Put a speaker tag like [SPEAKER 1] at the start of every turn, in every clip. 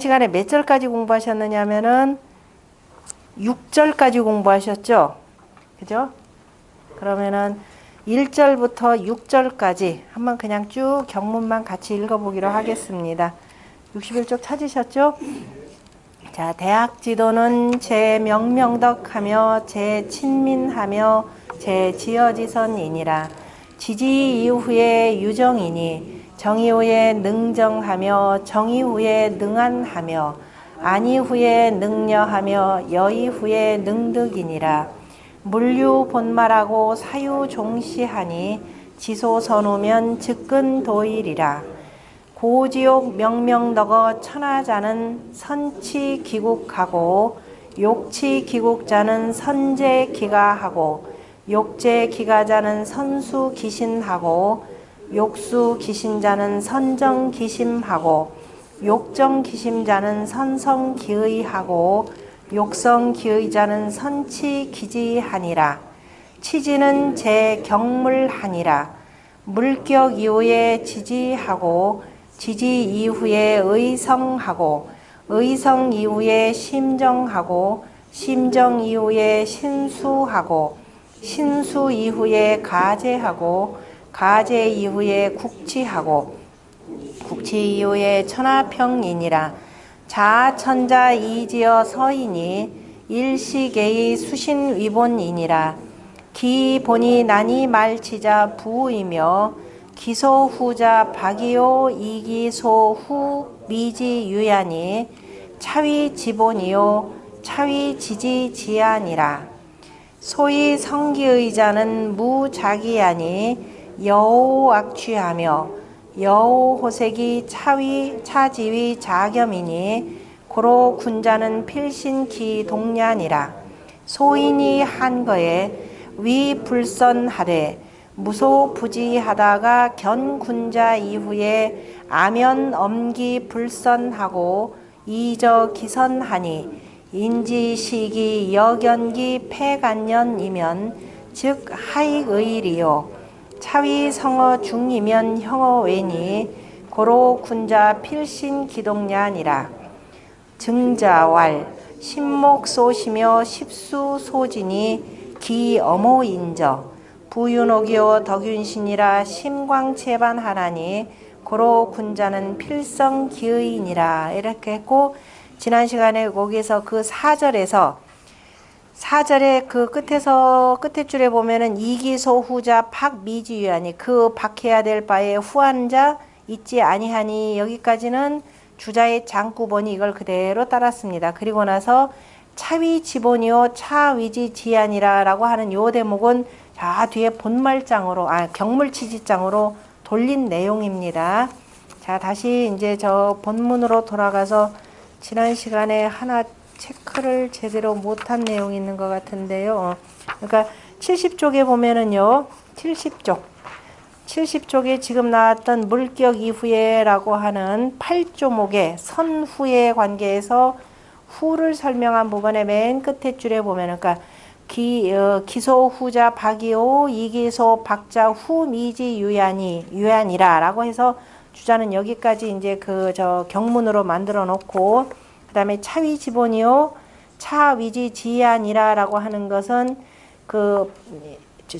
[SPEAKER 1] 시간에 몇 절까지 공부하셨느냐면은 6절까지 공부하셨죠? 그죠? 그러면은 1절부터 6절까지 한번 그냥 쭉 경문만 같이 읽어보기로 하겠습니다. 61쪽 찾으셨죠? 자, 대학 지도는 제 명명덕하며 제 친민하며 제 지어지선이니라. 지지 이후에 유정이니 정의 후에 능정하며 정의 후에 능안하며 안위 후에 능려하며 여의 후에 능득이니라. 물류 본말하고 사유 종시하니 지소선우면 즉근도일이라. 고지옥 명명덕어 천하자는 선치기국하고 욕치기국자는 선제기가하고 욕제기가자는 선수기신하고 욕수기신자는 선정기심하고 욕정기심자는 선성기의하고 욕성기의자는 선치기지하니라. 치지는 제경물하니라. 물격 이후에 지지하고 지지 이후에 의성하고 의성 이후에 심정하고 심정 이후에 신수하고 신수 이후에 가제하고 가제 이후에 국치하고 국치 이후에 천하평이니라. 자천자 이지어 서이니 일시계의 수신위본이니라. 기본이 난이 말치자 부이며 기소후자 박이요 이기소후 미지유야니 차위지본이요 차위지지지아니라. 소위 성기의자는 무자기야니 여호악취하며 여호호색이 차지위 자겸이니 고로 군자는 필신기동냐니라. 소인이 한거에 위불선하되 무소부지하다가 견군자 이후에 아면 엄기 불선하고 이저기선하니 인지시기 여견기 폐간년이면 즉 하익의리요 차위성어 중이면 형어외니 고로 군자 필신기동냐니라. 증자왈 신목소시며 십수소진이 기어모인저 부윤옥이요 덕윤신이라 심광체반하나니 고로 군자는 필성기의이니라. 이렇게 했고, 지난 시간에 거기에서 그 4절에 그 끝에 줄에 보면은 이기소후자 박미지유하니 그 박해야 될 바에 후한자 있지 아니하니 여기까지는 주자의 장구본이 이걸 그대로 따랐습니다. 그리고 나서 차위지본이요 차위지지아니라 라고 하는 요 대목은 자 뒤에 본말장으로 경물치지장으로 돌린 내용입니다. 자, 다시 이제 저 본문으로 돌아가서 지난 시간에 하나 체크를 제대로 못한 내용이 있는 것 같은데요. 그러니까 70쪽에 보면은요, 70쪽에 지금 나왔던 물격 이후에 라고 하는 8조목의 선후의 관계에서 후를 설명한 부분의 맨 끝에 줄에 보면은, 그러니까 기소 후자 박이오 이기소 박자 후 미지 유야니라 라고 해서 주자는 여기까지 이제 저 경문으로 만들어 놓고, 그 다음에 차위지본이요 차위지지아니라 라고 하는 것은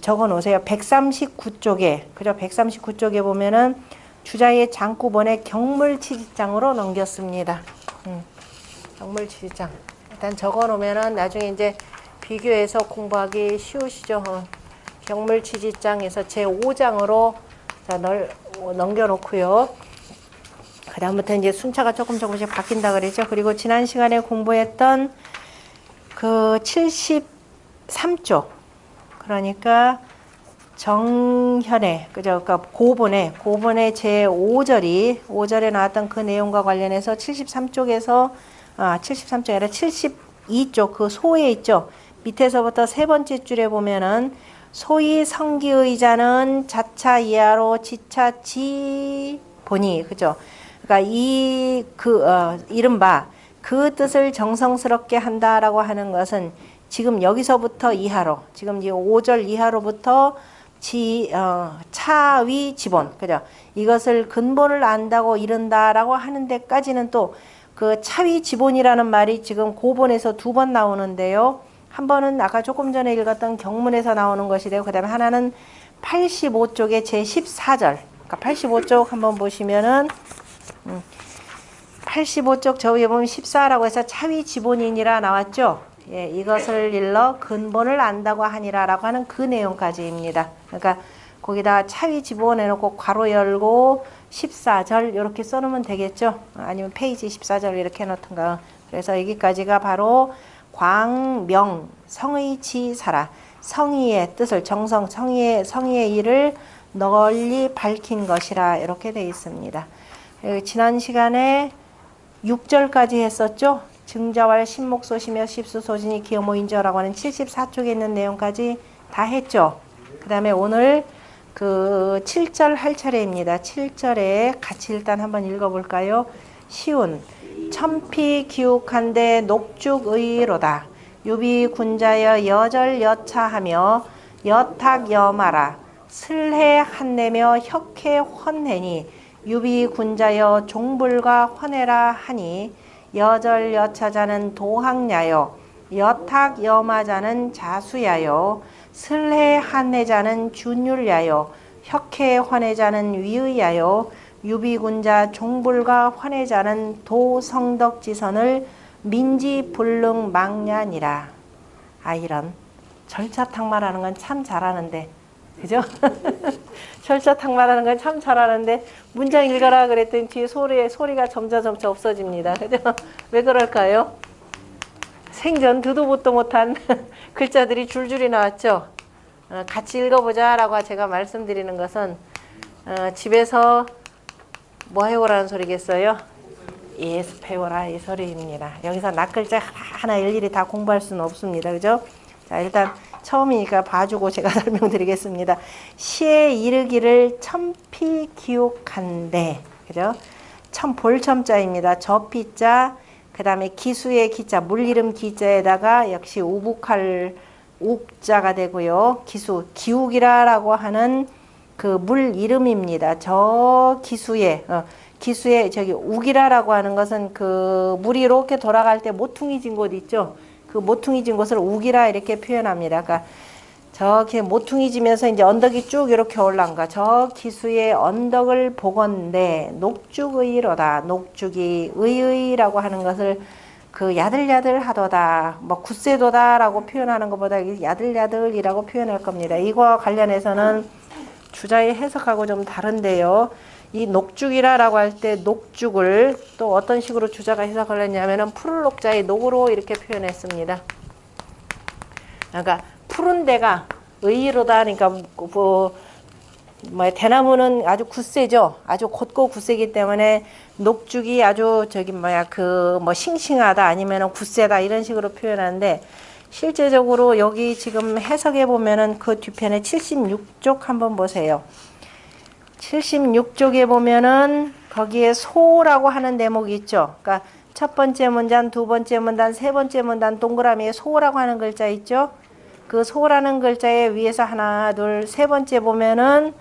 [SPEAKER 1] 적어 놓으세요. 139쪽에, 그죠? 139쪽에 보면은 주자의 장구본의 경물치지장으로 넘겼습니다. 경물치지장. 일단 적어 놓으면은 나중에 이제 비교해서 공부하기 쉬우시죠? 경물치지장에서 제5장으로 넘겨 놓고요. 그 다음부터 이제 순차가 조금씩 바뀐다 그랬죠. 그리고 지난 시간에 공부했던 그 73쪽, 그러니까 정현의, 그죠? 그러니까 고본의 제5절에 나왔던 그 내용과 관련해서 73쪽에서, 73쪽이 아니라 72쪽 그 소에 있죠. 밑에서부터 세 번째 줄에 보면은 소위 성기의자는 자차 이하로 지차 지본이, 그죠? 그러니까 이른바 그 뜻을 정성스럽게 한다라고 하는 것은 지금 여기서부터 이하로, 지금 이 5절 이하로부터 차위 지본, 그죠? 이것을 근본을 안다고 이른다라고 하는 데까지는 또 그 차위 지본이라는 말이 지금 고본에서 2번 나오는데요. 한 번은 아까 조금 전에 읽었던 경문에서 나오는 것이래요. 그 다음에 하나는 85쪽의 제14절. 그러니까 85쪽 한번 보시면은 85쪽 저 위에 보면 14라고 해서 차위 지본이니라 나왔죠. 예, 이것을 일러 근본을 안다고 하니라 라고 하는 그 내용까지입니다. 그러니까 거기다 차위 지본 해놓고 괄호 열고 14절 이렇게 써놓으면 되겠죠. 아니면 페이지 14절 이렇게 해놓던가. 그래서 여기까지가 바로 광명 성의 지사라. 성의의 뜻을 정성 성의의 일을 널리 밝힌 것이라 이렇게 되어 있습니다. 지난 시간에 6절까지 했었죠. 증자왈 신목소시며 십수소진이 기어모인저라고 하는 74쪽에 있는 내용까지 다 했죠. 그 다음에 오늘 그 7절 할 차례입니다. 7절에 같이 일단 한번 읽어볼까요? 시운 천피기욱한데 녹죽의로다. 유비군자여 여절여차하며 여탁여마라. 슬해한내며 혁해헌해니 유비군자여 종불과 헌해라 하니 여절여차자는 도학야요 여탁여마자는 자수야요 슬해한내자는 준율야요 혁해헌해자는 위의야요 유비군자 종불과 헌해자는 도성덕지선을 민지불능망냐니라. 아 이런 절차탁말하는 건 참 잘하는데 그죠? 절차탁말하는 건 참 잘하는데 문장 읽어라 그랬더니 뒤에 소리가 점차 없어집니다. 그죠? 왜 그럴까요? 생전 듣도 보도 못한 글자들이 줄줄이 나왔죠. 같이 읽어보자 라고 제가 말씀드리는 것은 집에서 뭐 해오라는 소리겠어요? 예습해오라 이 소리입니다. 여기서 낱글자 하나 일일이 다 공부할 수는 없습니다. 그죠? 자 일단 처음이니까 봐주고 제가 설명드리겠습니다. 시에 이르기를 천피기욱한데 그죠? 볼첨자입니다. 저피자 그 다음에 기수의 기자 물이름 기자에다가 역시 우북할 욱자가 되고요. 기욱이라고 하는 그 물 이름입니다. 저 기수의 저기 우기라라고 하는 것은 그 물이 이렇게 돌아갈 때 모퉁이 진 곳 있죠. 그 모퉁이 진 곳을 우기라 이렇게 표현합니다. 그러니까 저렇게 모퉁이 지면서 이제 언덕이 쭉 이렇게 올라온 거. 저 기수의 언덕을 보건대 녹죽의로다. 녹죽이 의의라고 하는 것을 그 야들야들하도다, 뭐 굳세도다라고 표현하는 것보다 야들야들이라고 표현할 겁니다. 이거와 관련해서는 주자의 해석하고 좀 다른데요. 이 녹죽이라라고 할 때 녹죽을 또 어떤 식으로 주자가 해석을 했냐면은 푸른 녹자의 녹으로 이렇게 표현했습니다. 그러니까 푸른 데가 의로다. 그러니까 뭐 대나무는 아주 굳세죠. 아주 곧고 굳세기 때문에 녹죽이 아주 싱싱하다 아니면은 굳세다 이런 식으로 표현하는데 실제적으로 여기 지금 해석해 보면은 그 뒤편에 76쪽 한번 보세요. 76쪽에 보면은 거기에 소라고 하는 대목이 있죠. 그러니까 첫 번째 문단, 두 번째 문단, 세 번째 문단 동그라미에 소라고 하는 글자 있죠. 그 소라는 글자에 위에서 하나, 둘, 세 번째 보면은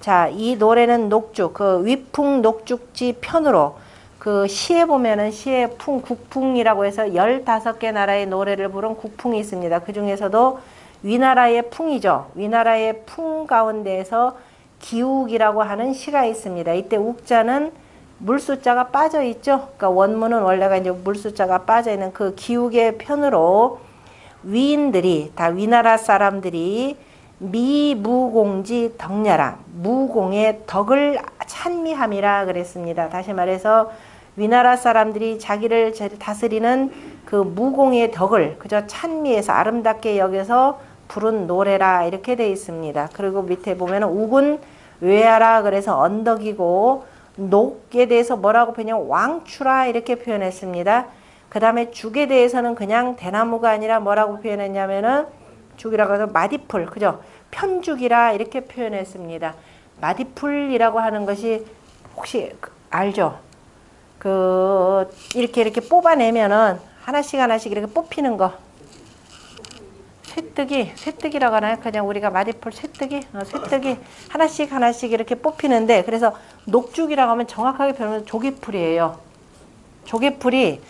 [SPEAKER 1] 자, 이 노래는 녹죽, 그 위풍 녹죽지 편으로 그 시에 보면은 시에 국풍이라고 해서 15개 나라의 노래를 부른 국풍이 있습니다. 그 중에서도 위나라의 풍이죠. 위나라의 풍 가운데에서 기욱이라고 하는 시가 있습니다. 이때 욱자는 물숫자가 빠져 있죠. 그러니까 원문은 원래가 이제 물숫자가 빠져 있는 그 기욱의 편으로 위인들이 다 위나라 사람들이 미무공지 덕냐라 무공의 덕을 찬미함이라 그랬습니다. 다시 말해서 위나라 사람들이 자기를 다스리는 그 무공의 덕을 그저 찬미해서 아름답게 여겨서 부른 노래라 이렇게 되어 있습니다. 그리고 밑에 보면 욱은 외야라 그래서 언덕이고 녹에 대해서 뭐라고 표현하냐면 왕추라 이렇게 표현했습니다. 그 다음에 죽에 대해서는 그냥 대나무가 아니라 뭐라고 표현했냐면은 죽이라고 해서 마디풀 그죠? 편죽이라 이렇게 표현했습니다. 마디풀이라고 하는 것이 혹시 알죠? 그 이렇게 뽑아내면은 하나씩 이렇게 뽑히는 거. 쇠뜨기라고 하나요? 그냥 우리가 마디풀 쇠뜨기 하나씩 이렇게 뽑히는데 그래서 녹죽이라고 하면 정확하게 표현하면 조기풀이에요. 조개풀이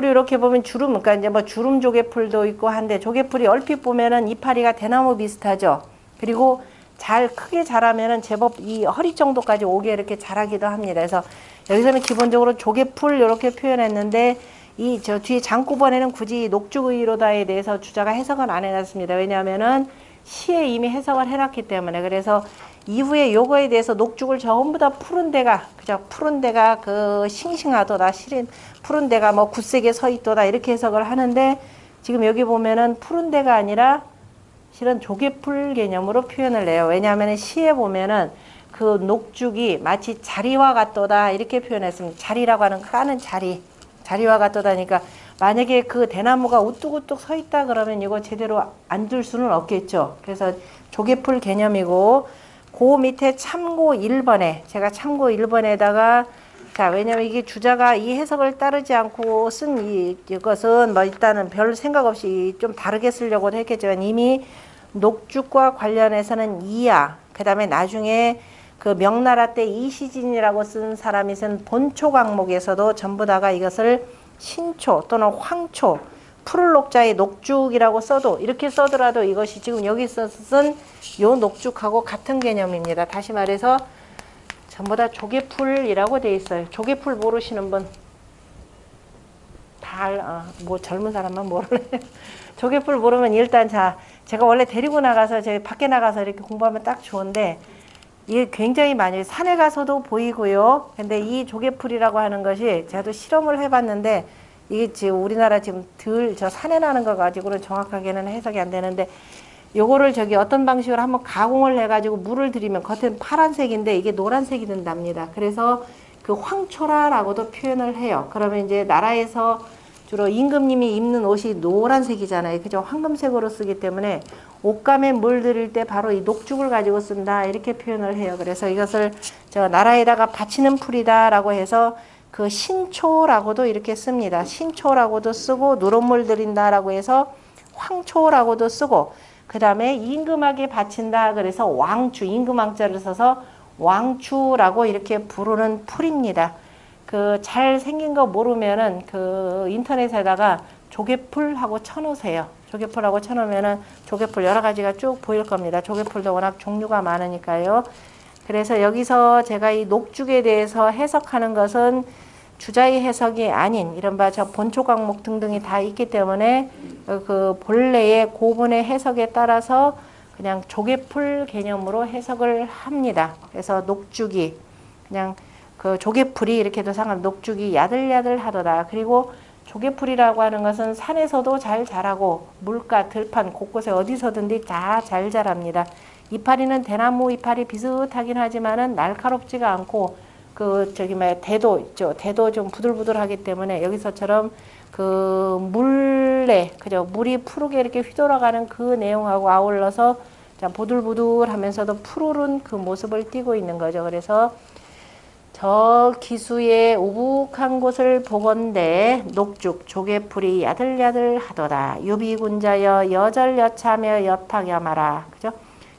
[SPEAKER 1] 이렇게 보면 주름, 그러니까 이제 뭐 주름 조개풀도 있고 한데, 조개풀이 얼핏 보면은 이파리가 대나무 비슷하죠. 그리고 잘 크게 자라면은 제법 이 허리 정도까지 오게 이렇게 자라기도 합니다. 그래서 여기서는 기본적으로 조개풀 이렇게 표현했는데, 이 저 뒤에 장구번에는 굳이 녹죽의로다에 대해서 주자가 해석은 안 해놨습니다. 왜냐하면은 시에 이미 해석을 해놨기 때문에. 그래서 이후에 요거에 대해서 녹죽을 전부 다 푸른 데가, 그죠? 푸른 데가 그 싱싱하도다, 실은 푸른 데가 뭐 굳세게 서 있도다, 이렇게 해석을 하는데, 지금 여기 보면은 푸른 데가 아니라 실은 조개풀 개념으로 표현을 해요. 왜냐하면 시에 보면은 그 녹죽이 마치 자리와 같도다, 이렇게 표현했습니다. 자리라고 하는 까는 자리와 같도다니까, 만약에 그 대나무가 우뚝우뚝 서 있다 그러면 이거 제대로 앉을 수는 없겠죠. 그래서 조개풀 개념이고, 그 밑에 참고 1번에, 제가 참고 1번에다가, 자, 왜냐면 이게 주자가 이 해석을 따르지 않고 쓴 이것은 뭐 일단은 별 생각 없이 좀 다르게 쓰려고 했겠지만, 이미 녹죽과 관련해서는 이야, 그 다음에 나중에 그 명나라 때 이시진이라고 쓴 사람이 쓴 본초 강목에서도 전부 다가 이것을 신초 또는 황초, 푸를 녹자의 녹죽이라고 써도, 이렇게 써더라도 이것이 지금 여기서 쓴 요 녹죽하고 같은 개념입니다. 다시 말해서 전부 다 조개풀이라고 돼 있어요. 조개풀 모르시는 분? 뭐 젊은 사람만 모르네요. 조개풀 모르면 일단, 자, 제가 원래 데리고 나가서 저희 밖에 나가서 이렇게 공부하면 딱 좋은데, 이게 굉장히 많이 산에 가서도 보이고요. 근데 이 조개풀이라고 하는 것이 제가 또 실험을 해봤는데, 이게 지금 우리나라 지금 저 산에 나는 거 가지고는 정확하게는 해석이 안 되는데, 요거를 저기 어떤 방식으로 한번 가공을 해가지고 물을 들이면 겉은 파란색인데 이게 노란색이 된답니다. 그래서 그 황초라라고도 표현을 해요. 그러면 이제 나라에서 주로 임금님이 입는 옷이 노란색이잖아요. 그죠? 황금색으로 쓰기 때문에 옷감에 물 들일 때 바로 이 녹죽을 가지고 쓴다, 이렇게 표현을 해요. 그래서 이것을 저 나라에다가 바치는 풀이다라고 해서 그 신초라고도 이렇게 씁니다. 신초라고도 쓰고, 누런물 들인다라고 해서 황초라고도 쓰고, 그 다음에 임금에게 바친다 그래서 왕추, 임금왕자를 써서 왕추라고 이렇게 부르는 풀입니다. 그 잘 생긴 거 모르면은 그 인터넷에다가 조개풀하고 쳐놓으세요. 조개풀하고 쳐놓으면은 조개풀 여러 가지가 쭉 보일 겁니다. 조개풀도 워낙 종류가 많으니까요. 그래서 여기서 제가 이 녹죽에 대해서 해석하는 것은 주자의 해석이 아닌 이른바 저 본초 강목 등등이 다 있기 때문에 그 본래의 고분의 해석에 따라서 그냥 조개풀 개념으로 해석을 합니다. 그래서 녹죽이 그냥 그 조개풀이 이렇게도 상관, 녹죽이 야들야들하더라. 그리고 조개풀이라고 하는 것은 산에서도 잘 자라고 물가, 들판 곳곳에 어디서든지 다 잘 자랍니다. 이파리는 대나무 이파리 비슷하긴 하지만은 날카롭지가 않고, 그 저기 뭐야 대도 있죠. 대도 좀 부들부들하기 때문에 여기서처럼 그 물에, 그죠, 물이 푸르게 이렇게 휘돌아가는 그 내용하고 아울러서 보들보들하면서도 푸르른 그 모습을 띠고 있는 거죠. 그래서 저 기수의 우북한 곳을 보건대 녹죽 조개풀이 야들야들하도다. 유비군자여 여절여차며 여탁여마라. 그죠?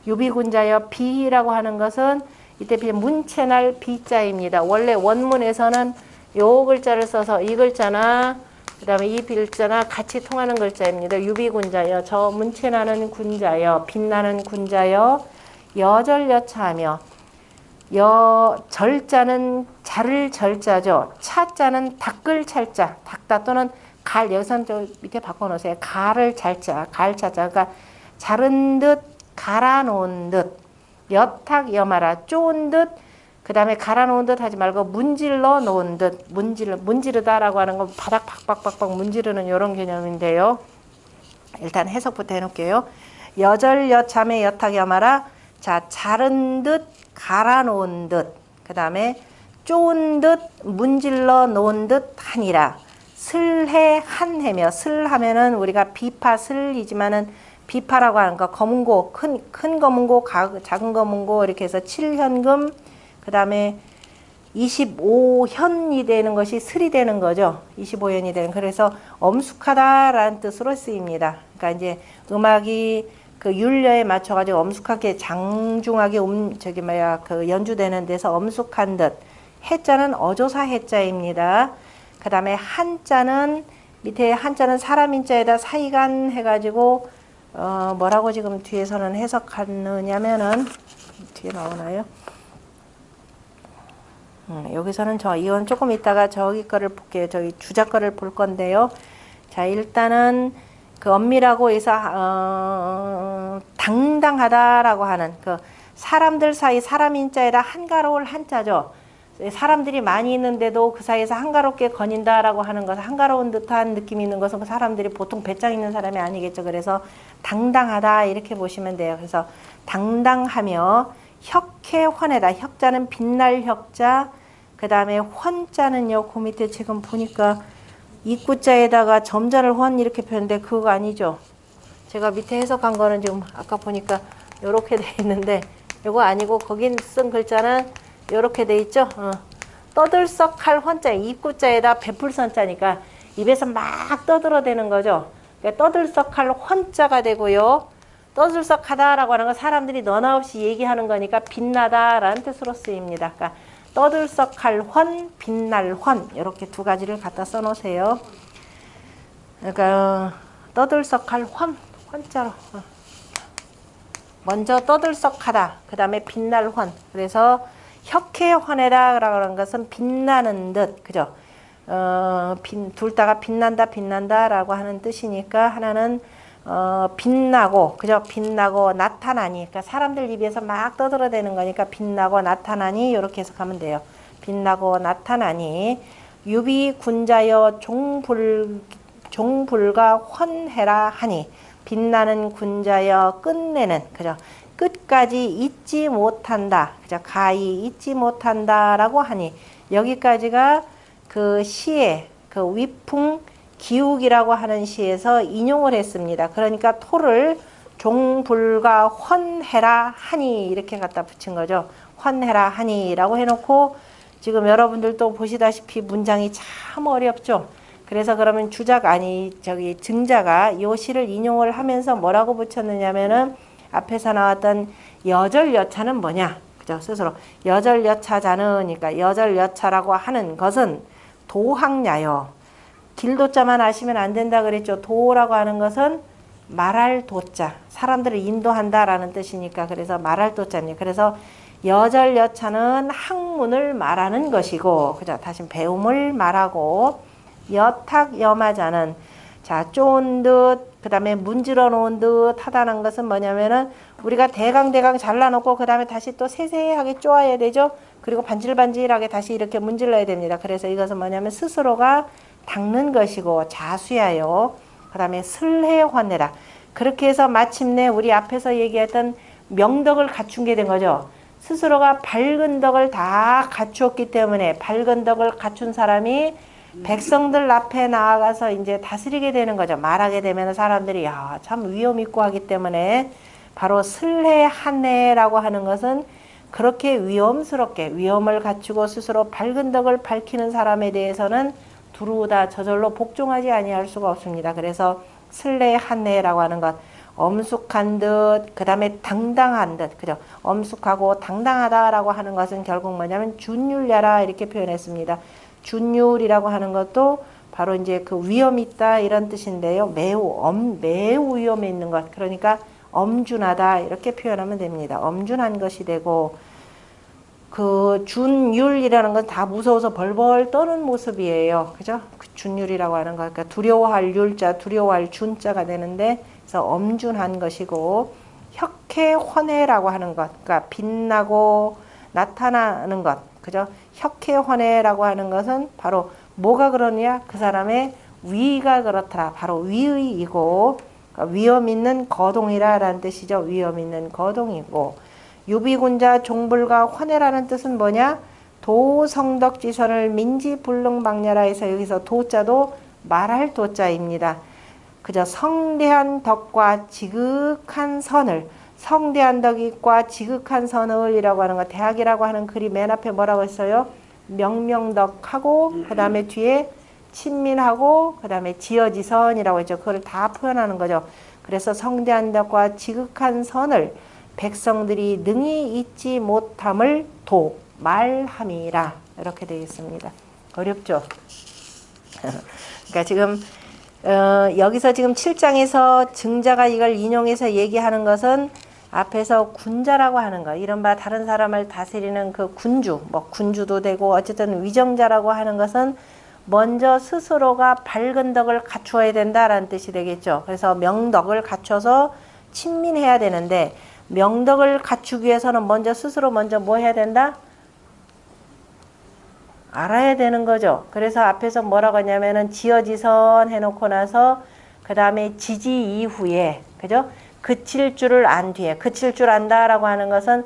[SPEAKER 1] 유비군자여, 비라고 하는 것은 이때 문채날 비자입니다. 원래 원문에서는 요 글자를 써서 이 글자나 그 다음에 이 글자나 같이 통하는 글자입니다. 유비군자여, 저 문채나는 군자여, 빛나는 군자여, 여절여차하며, 절자는 자를 절자죠. 차자는 닦을 찰자, 닦다 또는 갈, 여기서는 저 밑에 바꿔놓으세요. 갈을 잘자, 갈 차자. 그러니까 자른 듯, 갈아놓은 듯, 여탁 여마라, 쪼은 듯, 그 다음에 갈아놓은 듯 하지 말고 문질러 놓은 듯, 문지르다라고 하는 건 바닥 박박박박 문지르는 이런 개념인데요. 일단 해석부터 해놓을게요. 여절여참의 여탁 여마라, 자, 자른 듯, 갈아놓은 듯, 그 다음에 쪼은 듯, 문질러 놓은 듯 하니라. 슬해 한해며, 슬하면은 우리가 비파 슬이지만은 비파라고 하는 거, 검은고, 큰 검은고, 작은 검은고, 이렇게 해서 7현금, 그 다음에 25현이 되는 것이 슬이 되는 거죠. 25현이 되는. 그래서 엄숙하다라는 뜻으로 쓰입니다. 그러니까 이제 음악이 그 율려에 맞춰가지고 엄숙하게 장중하게 그 연주되는 데서 엄숙한 듯. 해자는 어조사 해자입니다. 그 다음에 한자는 밑에 한자는 사람 인자에다 사이간 해가지고 뭐라고 지금 뒤에서는 해석하느냐면은 뒤에 나오나요? 여기서는 이건 조금 이따가 저기 거를 볼게요. 저기 주작 거를 볼 건데요. 자, 일단은 그 엄밀하고 해서 당당하다라고 하는 그 사람들 사이 사람 인자에다 한가로울 한자죠. 사람들이 많이 있는데도 그 사이에서 한가롭게 거닌다라고 하는 것은 한가로운 듯한 느낌이 있는 것은 그 사람들이 보통 배짱 있는 사람이 아니겠죠. 그래서 당당하다 이렇게 보시면 돼요. 그래서 당당하며 혁해헌에다 혁자는 빛날 혁자 그 다음에 헌자는요 그 밑에 지금 보니까 입구자에다가 점자를 헌 이렇게 표현인데 그거 아니죠. 제가 밑에 해석한 거는 지금 아까 보니까 요렇게 돼 있는데 요거 아니고 거긴 쓴 글자는 요렇게 돼 있죠. 떠들썩할 헌자 입구자에다 베풀선자니까 입에서 막 떠들어대는 거죠. 그러니까 떠들썩할 헌자가 되고요. 떠들썩하다라고 하는 건 사람들이 너나 없이 얘기하는 거니까 빛나다라는 뜻으로 쓰입니다. 그러니까 떠들썩할 헌, 빛날 헌 이렇게 두 가지를 갖다 써놓으세요. 그러니까 떠들썩할 헌자로 먼저 떠들썩하다 그 다음에 빛날 헌 그래서 혁해헌에다라고 하는 것은 빛나는 듯 그죠? 둘 다가 빛난다라고 하는 뜻이니까 하나는 빛나고 그죠? 빛나고 나타나니 그러니까 사람들 입에서 막 떠들어대는 거니까 빛나고 나타나니 이렇게 해석하면 돼요. 빛나고 나타나니 유비 군자여 종불가 헌해라 하니 빛나는 군자여 끝내는 그죠? 끝까지 잊지 못한다. 그죠? 가히 잊지 못한다라고 하니 여기까지가 그 시의 그 위풍 기욱이라고 하는 시에서 인용을 했습니다. 그러니까 토를 종불가 헌해라 하니 이렇게 갖다 붙인 거죠. 헌해라 하니라고 해놓고 지금 여러분들도 보시다시피 문장이 참 어렵죠. 그래서 그러면 증자가 이 시를 인용을 하면서 뭐라고 붙였느냐면은 앞에서 나왔던 여절여차는 뭐냐? 그죠? 스스로 여절여차자는 그러니까 여절여차라고 하는 것은 도학야요. 길도자만 아시면 안 된다 그랬죠. 도라고 하는 것은 말할 도자. 사람들을 인도한다라는 뜻이니까 그래서 말할 도자입니다. 그래서 여절여차는 학문을 말하는 것이고 그죠? 다시 배움을 말하고 여탁여마자는 자, 쪼은 듯, 그 다음에 문질러 놓은 듯 하다는 것은 뭐냐면은 우리가 대강 잘라놓고 그 다음에 다시 또 세세하게 쪼아야 되죠. 그리고 반질반질하게 다시 이렇게 문질러야 됩니다. 그래서 이것은 뭐냐면 스스로가 닦는 것이고 자수야요. 그 다음에 슬해환내라. 그렇게 해서 마침내 우리 앞에서 얘기했던 명덕을 갖춘 게 된 거죠. 스스로가 밝은 덕을 다 갖추었기 때문에 밝은 덕을 갖춘 사람이 백성들 앞에 나아가서 이제 다스리게 되는 거죠. 말하게 되면 사람들이 야, 참 위험 있고 하기 때문에 바로 슬해한내라고 하는 것은 그렇게 위험스럽게 위험을 갖추고 스스로 밝은 덕을 밝히는 사람에 대해서는 두루다 저절로 복종하지 아니할 수가 없습니다. 그래서 슬해한내라고 하는 것 엄숙한 듯, 그 다음에 당당한 듯, 그죠? 엄숙하고 당당하다라고 하는 것은 결국 뭐냐면 준율야라 이렇게 표현했습니다. 준율이라고 하는 것도 바로 이제 그 위험 있다 이런 뜻인데요. 매우 위험에 있는 것. 그러니까 엄준하다 이렇게 표현하면 됩니다. 엄준한 것이 되고 그 준율이라는 건 다 무서워서 벌벌 떠는 모습이에요. 그죠? 그 준율이라고 하는 거. 그러니까 두려워할 율자, 두려워할 준자가 되는데 그래서 엄준한 것이고 혁해헌해라고 하는 것. 그러니까 빛나고 나타나는 것. 그죠? 혁해헌해라고 하는 것은 바로 뭐가 그러냐? 그 사람의 위가 그렇더라. 바로 위의이고 그러니까 위험 있는 거동이라는 뜻이죠. 위험 있는 거동이고 유비군자 종불가 환해라는 뜻은 뭐냐? 도성덕지선을 민지불능방냐라 해서 여기서 도자도 말할 도자입니다. 그저 성대한 덕과 지극한 선을 성대한 덕과 지극한 선을 이라고 하는 거 대학이라고 하는 글이 맨 앞에 뭐라고 했어요? 명명덕하고 그 다음에 뒤에 친민하고 그 다음에 지어지선이라고 했죠. 그걸 다 표현하는 거죠. 그래서 성대한 덕과 지극한 선을 백성들이 능히 잊지 못함을 말함이라 이렇게 되어 있습니다. 어렵죠? 그러니까 지금 여기서 지금 7장에서 증자가 이걸 인용해서 얘기하는 것은 앞에서 군자라고 하는 거, 이른바 다른 사람을 다스리는 그 군주, 뭐 군주도 되고 어쨌든 위정자라고 하는 것은 먼저 스스로가 밝은 덕을 갖추어야 된다라는 뜻이 되겠죠. 그래서 명덕을 갖춰서 친민해야 되는데, 명덕을 갖추기 위해서는 먼저 스스로 먼저 뭐 해야 된다? 알아야 되는 거죠. 그래서 앞에서 뭐라고 하냐면은 지어지선 해놓고 나서 그 다음에 지지 이후에, 그죠? 그칠 줄을 안 뒤에, 그칠 줄 안다라고 하는 것은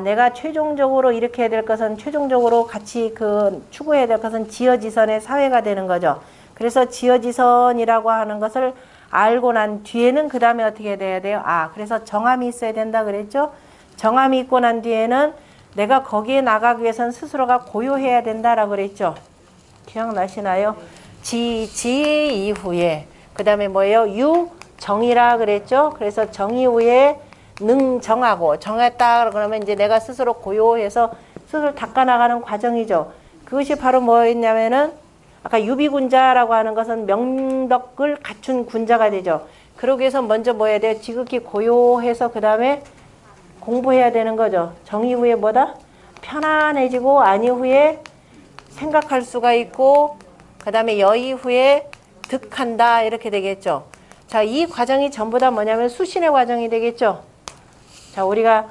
[SPEAKER 1] 내가 최종적으로 이렇게 해야 될 것은, 최종적으로 같이 추구해야 될 것은 지어지선의 사회가 되는 거죠. 그래서 지어지선이라고 하는 것을 알고 난 뒤에는 그 다음에 어떻게 돼야 돼요? 그래서 정함이 있어야 된다 그랬죠? 정함이 있고 난 뒤에는 내가 거기에 나가기 위해서는 스스로가 고요해야 된다라고 그랬죠? 기억나시나요? 지 이후에, 그 다음에 뭐예요? 정이라 그랬죠? 그래서 정 이후에 정하고, 정했다 그러면 이제 내가 스스로 고요해서 스스로 닦아나가는 과정이죠. 그것이 바로 뭐였냐면은 아까 유비군자라고 하는 것은 명덕을 갖춘 군자가 되죠. 그러기 위해서 먼저 뭐 해야 돼요? 지극히 고요해서 그 다음에 공부해야 되는 거죠. 정 이후에 뭐다? 편안해지고, 안 이후에 생각할 수가 있고, 그 다음에 여 이후에 득한다, 이렇게 되겠죠. 자, 이 과정이 전부 다 뭐냐면 수신의 과정이 되겠죠. 자, 우리가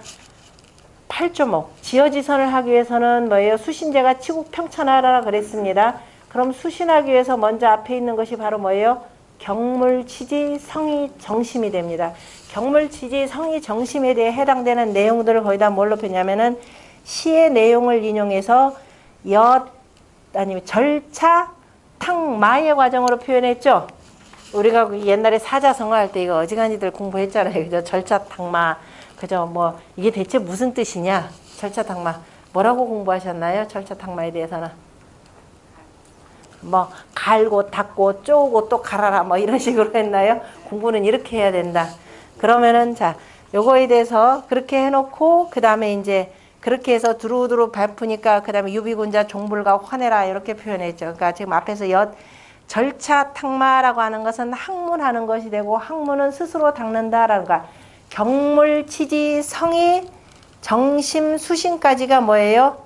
[SPEAKER 1] 8조목 지어지선을 하기 위해서는 뭐예요? 수신제가 치국평천하라 그랬습니다. 그럼 수신하기 위해서 먼저 앞에 있는 것이 바로 뭐예요? 경물치지 성의 정심이 됩니다. 경물치지 성의 정심에 대해 해당되는 내용들을 거의 다 뭘로 표냐면은 시의 내용을 인용해서 아니면 절차 탕마의 과정으로 표현했죠. 우리가 옛날에 사자성어 할 때 이거 어지간히들 공부했잖아요. 그죠? 절차 탕마. 그죠? 뭐 이게 대체 무슨 뜻이냐? 절차 탕마. 뭐라고 공부하셨나요? 절차 탕마에 대해서는. 뭐 갈고 닦고 쪼고 또 갈아라 뭐 이런 식으로 했나요? 공부는 이렇게 해야 된다. 그러면은 자, 요거에 대해서 그렇게 해놓고 그 다음에 이제 그렇게 해서 두루두루 밟으니까 그 다음에 유비군자 종불과 화내라 이렇게 표현했죠. 그러니까 지금 앞에서 절차 탕마라고 하는 것은 학문하는 것이 되고, 학문은 스스로 닦는다라는 거. 경물 치지 성의 정심 수신까지가 뭐예요?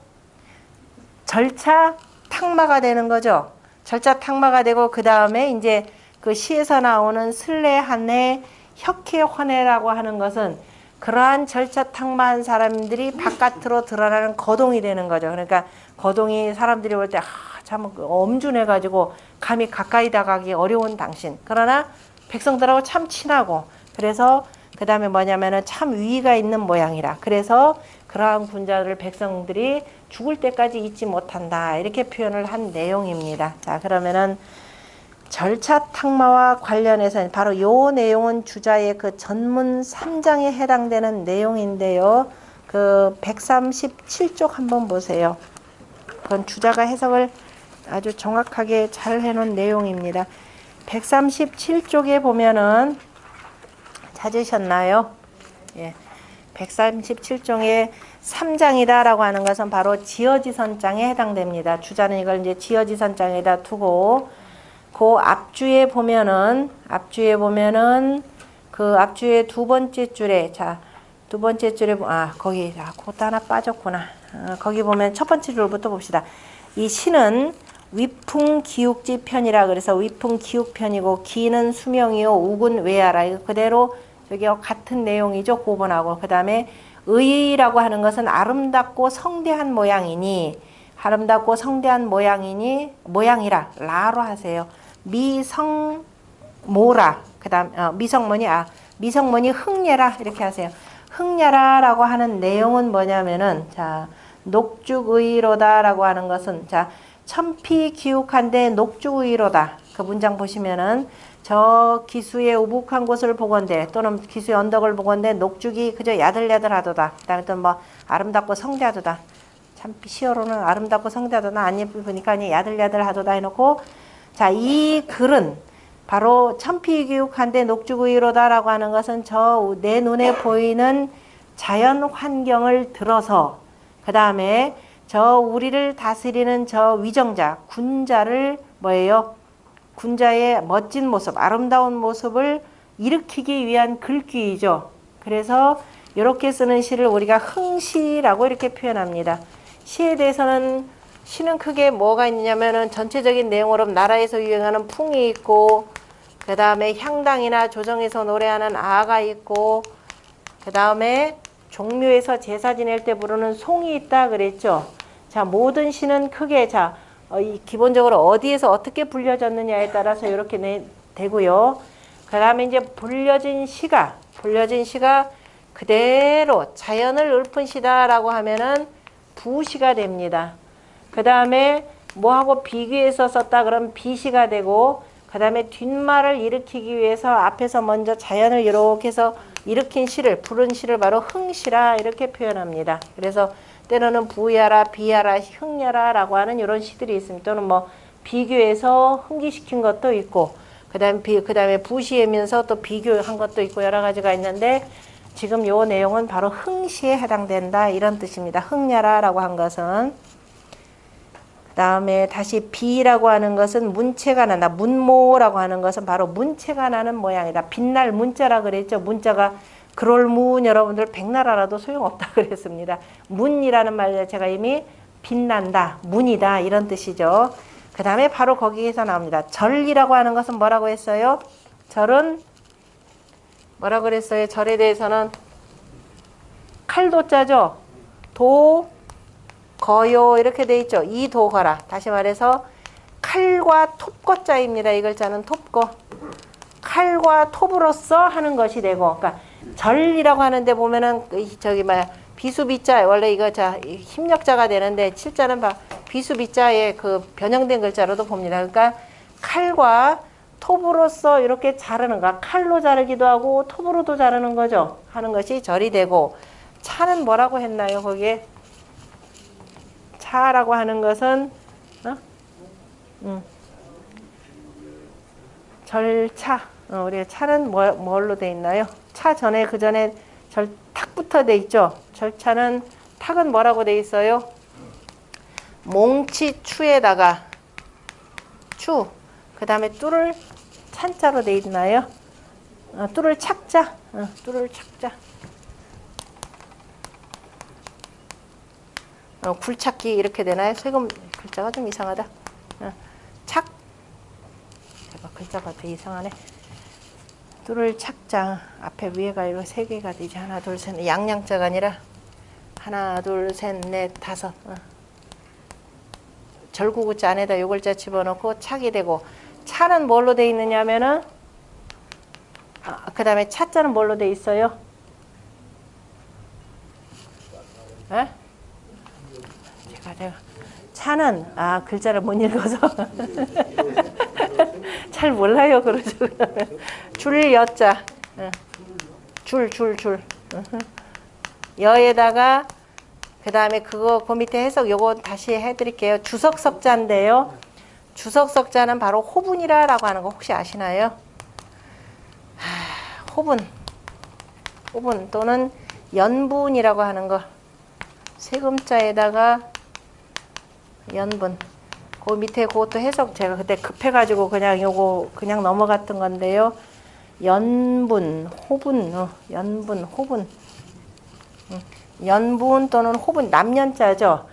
[SPEAKER 1] 절차 탕마가 되는 거죠. 절차 탕마가 되고, 그 다음에 이제 그 시에서 나오는 슬레한내 혁해환해라고 하는 것은 그러한 절차 탕마한 사람들이 바깥으로 드러나는 거동이 되는 거죠. 그러니까 거동이 사람들이 볼 때 참 엄준해가지고 감히 가까이 다가기 어려운 당신. 그러나 백성들하고 참 친하고, 그래서 그 다음에 뭐냐면은 참 위가 있는 모양이라. 그래서 그러한 군자를 백성들이 죽을 때까지 잊지 못한다. 이렇게 표현을 한 내용입니다. 자, 그러면은 절차 탕마와 관련해서 바로 요 내용은 주자의 그 전문 3장에 해당되는 내용인데요. 그 137쪽 한번 보세요. 그건 주자가 해석을 아주 정확하게 잘 해놓은 내용입니다. 137쪽에 보면은 찾으셨나요? 예. 137쪽에 3장이다라고 하는 것은 바로 지어지선장에 해당됩니다. 주자는 이걸 이제 지어지선장에다 두고, 그 앞주에 보면은 그 앞주의 두 번째 줄에, 자, 두 번째 줄에 거기 그것도 하나 빠졌구나. 거기 보면 첫 번째 줄부터 봅시다. 이 시는 위풍기욱지 편이라 그래서 위풍기욱편이고, 기는 수명이요 우군 외야라. 이거 그대로 저기 같은 내용이죠. 9번하고. 그 다음에 의라고 하는 것은 아름답고 성대한 모양이니, 모양이라 라로 하세요. 미성모라. 그 다음 미성문이 흥예라 이렇게 하세요. 흥야라라고 하는 내용은 뭐냐면은, 자, 녹죽의로다라고 하는 것은, 자, 천피기욱한데 녹죽의로다. 그 문장 보시면은 저 기수의 우북한 곳을 보건대, 또는 기수의 언덕을 보건대 녹죽이 그저 야들야들하도다. 그다음에 또 뭐 아름답고 성대하도다. 참 시어로는 아름답고 성대하도다 안 예쁘니까 아니 야들야들하도다 해놓고, 자, 이 글은 바로 천피기욱한데 녹죽의로다라고 하는 것은 저 내 눈에 보이는 자연 환경을 들어서, 그 다음에 저 우리를 다스리는 저 위정자, 군자를 뭐예요? 군자의 멋진 모습, 아름다운 모습을 일으키기 위한 글귀이죠. 그래서 이렇게 쓰는 시를 우리가 흥시라고 이렇게 표현합니다. 시에 대해서는 시는 크게 뭐가 있냐면은 전체적인 내용으로 나라에서 유행하는 풍이 있고, 그 다음에 향당이나 조정에서 노래하는 아가 있고, 그 다음에 종묘에서 제사 지낼 때 부르는 송이 있다 그랬죠. 자, 모든 시는 크게 기본적으로 어디에서 어떻게 불려졌느냐에 따라서 이렇게 되고요. 그 다음에 이제 불려진 시가 그대로 자연을 읊은 시다라고 하면은 부시가 됩니다. 그 다음에 뭐하고 비교해서 썼다 그러면 비시가 되고, 그 다음에 뒷말을 일으키기 위해서 앞에서 먼저 자연을 이렇게 해서 일으킨 시를, 부른 시를 바로 흥시라 이렇게 표현합니다. 그래서 때로는 부야라, 비야라, 흥야라 라고 하는 이런 시들이 있습니다. 또는 뭐 비교해서 흥기시킨 것도 있고, 그 다음에 부시하면서 또 비교한 것도 있고 여러 가지가 있는데, 지금 요 내용은 바로 흥시에 해당된다 이런 뜻입니다. 흥야라 라고 한 것은. 그 다음에 다시 비라고 하는 것은 문체가 난다. 문모라고 하는 것은 바로 문체가 나는 모양이다. 빛날 문자라 그랬죠. 문자가 그롤문, 여러분들 백날 알아도 소용없다 그랬습니다. 문이라는 말 자체가 이미 빛난다, 문이다 이런 뜻이죠. 그 다음에 바로 거기에서 나옵니다. 절이라고 하는 것은 뭐라고 했어요? 절은 뭐라고 그랬어요? 절에 대해서는 칼도자죠. 도, 거요 이렇게 돼 있죠. 이 도거라. 다시 말해서 칼과 톱거자입니다. 이 글자는 톱거. 칼과 톱으로써 하는 것이 되고, 그러니까 절이라고 하는데 보면은 비수비자, 원래 이거 힘력자가 되는데 칠자는 비수비자의 그 변형된 글자로도 봅니다. 그러니까 칼과 톱으로써 이렇게 자르는 거, 칼로 자르기도 하고 톱으로도 자르는 거죠. 하는 것이 절이 되고, 차는 뭐라고 했나요? 거기에 차라고 하는 것은 절차. 우리가 차는 뭘로 돼 있나요? 차 전에 그 전에 탁부터 돼 있죠. 절차는 탁은 뭐라고 돼 있어요? 몽치 추에다가 추. 그 다음에 뚫을 찬자로 돼 있나요? 뚫을 착자. 뚫을 착자. 굴착기 이렇게 되나요? 세금 글자가 좀 이상하다. 착. 글자가 되게 이상하네. 뚫을 착자. 앞에 위에가 이거 세 개가 되지. 하나, 둘, 셋. 양양자가 아니라 하나, 둘, 셋, 넷, 다섯. 절구구자 안에다 요 글자 집어넣고 착이 되고, 차는 뭘로 돼 있느냐면은 그 다음에 차자는 뭘로 돼 있어요? 에? 제가 차는 글자를 못 읽어서 잘 몰라요. 그러죠. 줄 여자. 줄. 여에다가 그 다음에 그 밑에 해석 요거 다시 해드릴게요. 주석석자인데요. 주석석자는 바로 호분이라고 하는 거 혹시 아시나요? 호분 또는 연분이라고 하는 거. 세금자에다가 연분. 그 밑에 그것도 해석 제가 그때 급해가지고 그냥 요거 그냥 넘어갔던 건데요. 연분, 호분, 연분, 호분. 연분 또는 호분, 납연자죠.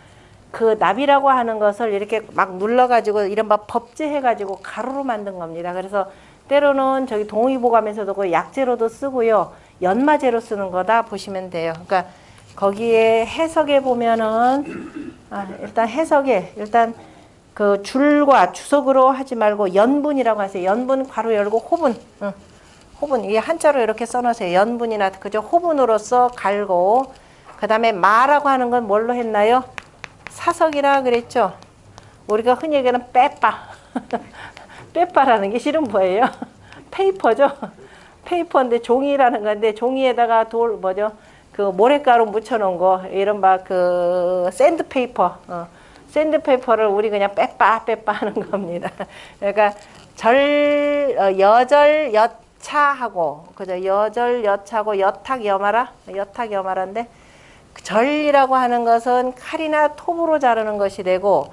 [SPEAKER 1] 그 납이라고 하는 것을 이렇게 막 눌러가지고 이른바 법제해가지고 가루로 만든 겁니다. 그래서 때로는 저기 동의보감에서도 그 약재로도 쓰고요. 연마제로 쓰는 거다 보시면 돼요. 그러니까 거기에 해석에 보면은 일단 그 줄과 주석으로 하지 말고 연분이라고 하세요. 연분 괄호 열고 호분. 호분 이게 한자로 이렇게 써놓으세요. 연분이나 그저 호분으로서 갈고, 그 다음에 마라고 하는 건 뭘로 했나요? 사석이라 그랬죠. 우리가 흔히 얘기하는 빼빠. 빼빠라는 게 실은 뭐예요? 페이퍼죠. 페이퍼인데 종이라는 건데, 종이에다가 그 모래가루 묻혀놓은 거, 이른바 그 샌드페이퍼. 샌드페이퍼를 우리 그냥 빼빠 하는 겁니다. 그러니까 여절 여차하고, 그죠? 여절 여차하고 여탁여마라인데, 절이라고 하는 것은 칼이나 톱으로 자르는 것이 되고,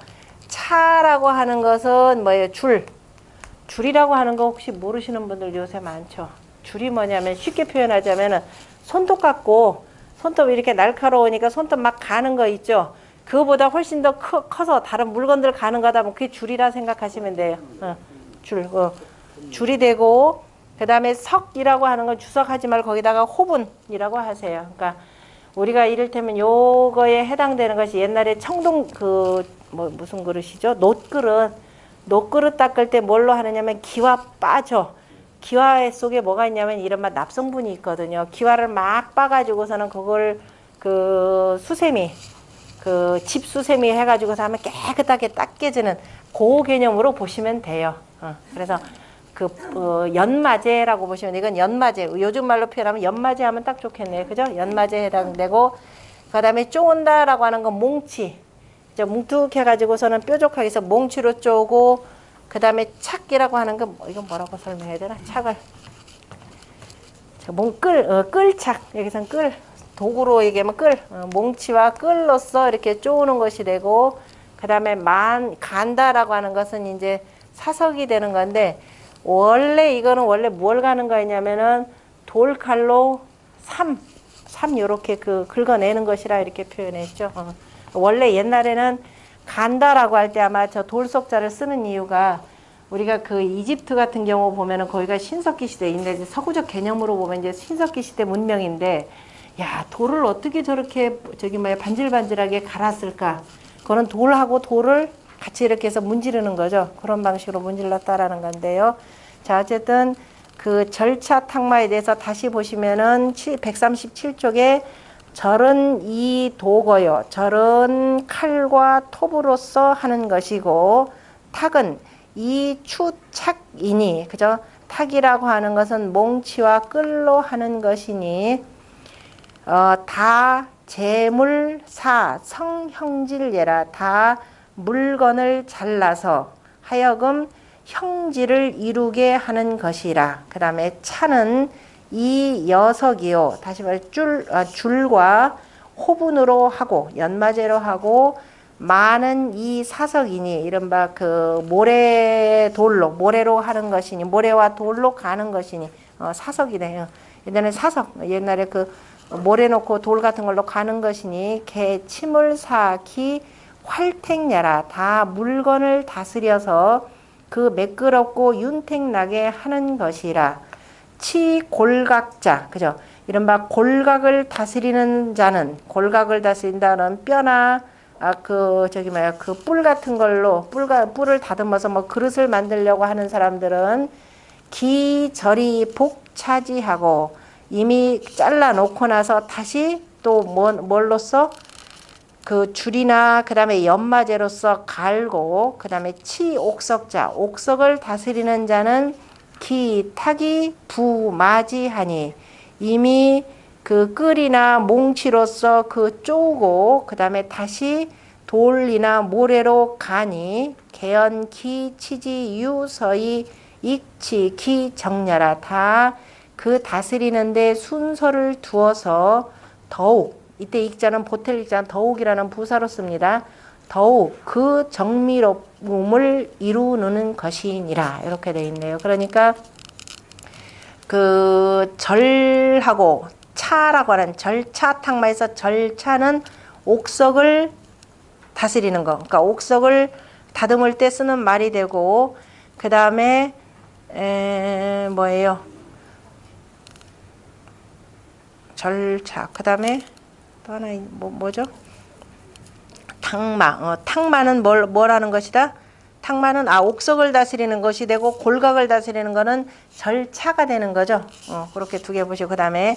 [SPEAKER 1] 차라고 하는 것은 뭐예요? 줄이라고 하는 거 혹시 모르시는 분들 요새 많죠. 줄이 뭐냐면 쉽게 표현하자면은 손톱 같고 손톱 이렇게 날카로우니까 손톱 막 가는 거 있죠. 그거보다 훨씬 더 커서 다른 물건들 가는 거다 보면 그게 줄이라 생각하시면 돼요. 줄이 되고 그 다음에 석이라고 하는 건 주석하지 말고 거기다가 호분이라고 하세요. 그러니까 우리가 이를테면 요거에 해당되는 것이 옛날에 청동 무슨 그릇이죠? 놋그릇 닦을 때 뭘로 하느냐면 기와 빠져. 기와 속에 뭐가 있냐면 이른바 납성분이 있거든요. 기와를 막 빠가지고서는 그걸 수세미 집수세미 해가지고서 하면 깨끗하게 닦여지는 그 개념으로 보시면 돼요. 그래서 연마제라고 보시면 이건 연마제. 요즘 말로 표현하면 연마제 하면 딱 좋겠네요. 그죠? 연마제에 해당되고 그 다음에 쪼은다라고 하는 건 몽치. 뭉툭해가지고서는 뾰족하게 해서 몽치로 쪼고 그 다음에 착이라고 하는 건 이건 뭐라고 설명해야 되나? 착을 끌착. 여기서는 도구로 얘기하면 몽치와 끌로서 이렇게 쪼는 것이 되고 그 다음에 간다라고 하는 것은 이제 사석이 되는 건데 이거는 원래 뭘 가는 거였냐면은 돌칼로 삼 요렇게 긁어내는 것이라 이렇게 표현했죠. 원래 옛날에는 간다라고 할 때 아마 저 돌석자를 쓰는 이유가 우리가 이집트 같은 경우 보면은 거기가 신석기 시대인데 서구적 개념으로 보면 이제 신석기 시대 문명인데 야 돌을 어떻게 저렇게 반질반질하게 갈았을까? 그거는 돌하고 돌을 같이 이렇게 해서 문지르는 거죠. 그런 방식으로 문질렀다라는 건데요. 자 어쨌든 절차 탁마에 대해서 다시 보시면은 137쪽에 절은 이 도거요. 절은 칼과 톱으로서 하는 것이고 탁은 이 추착이니 그죠? 탁이라고 하는 것은 몽치와 끌로 하는 것이니 다 재물사 성형질예라 다 물건을 잘라서 하여금 형질을 이루게 하는 것이라. 그 다음에 차는 이 여석이요. 다시 말해 줄과 호분으로 하고 연마제로 하고 많은 이 사석이니 이른바 모래로 하는 것이니 모래와 돌로 가는 것이니 사석이네요. 옛날에 모래 놓고 돌 같은 걸로 가는 것이니 개 침을 사기 활택야라 다 물건을 다스려서 매끄럽고 윤택나게 하는 것이라. 치 골각자 그죠? 이른바 골각을 다스리는 자는 골각을 다스린다는 뼈나 뿔 같은 걸로 뿔을 다듬어서 그릇을 만들려고 하는 사람들은 기절이 복차지하고 이미 잘라 놓고 나서 다시 또 뭘로써 줄이나 그 다음에 연마제로서 갈고 그 다음에 치옥석자 옥석을 다스리는 자는 기탁이 부마지하니 이미 끌이나 몽치로서 쪼고 그 다음에 다시 돌이나 모래로 가니 개연기 치지 유서이 익치 기 정렬아 다 다스리는데 순서를 두어서 더욱 이때 익자는 보탤 익자는 더욱이라는 부사로 씁니다. 더욱 정밀함을 이루는 것이니라 이렇게 되어 있네요. 그러니까 절하고 차라고 하는 절차 탁마에서 절차는 옥석을 다스리는 거. 그러니까 옥석을 다듬을 때 쓰는 말이 되고 그 다음에 뭐예요? 절차. 그 다음에 또 하나 뭐죠? 탁마. 탁마는 뭘 하는 것이다? 탁마는 옥석을 다스리는 것이 되고 골각을 다스리는 거는 절차가 되는 거죠. 그렇게 두 개 보시고 그 다음에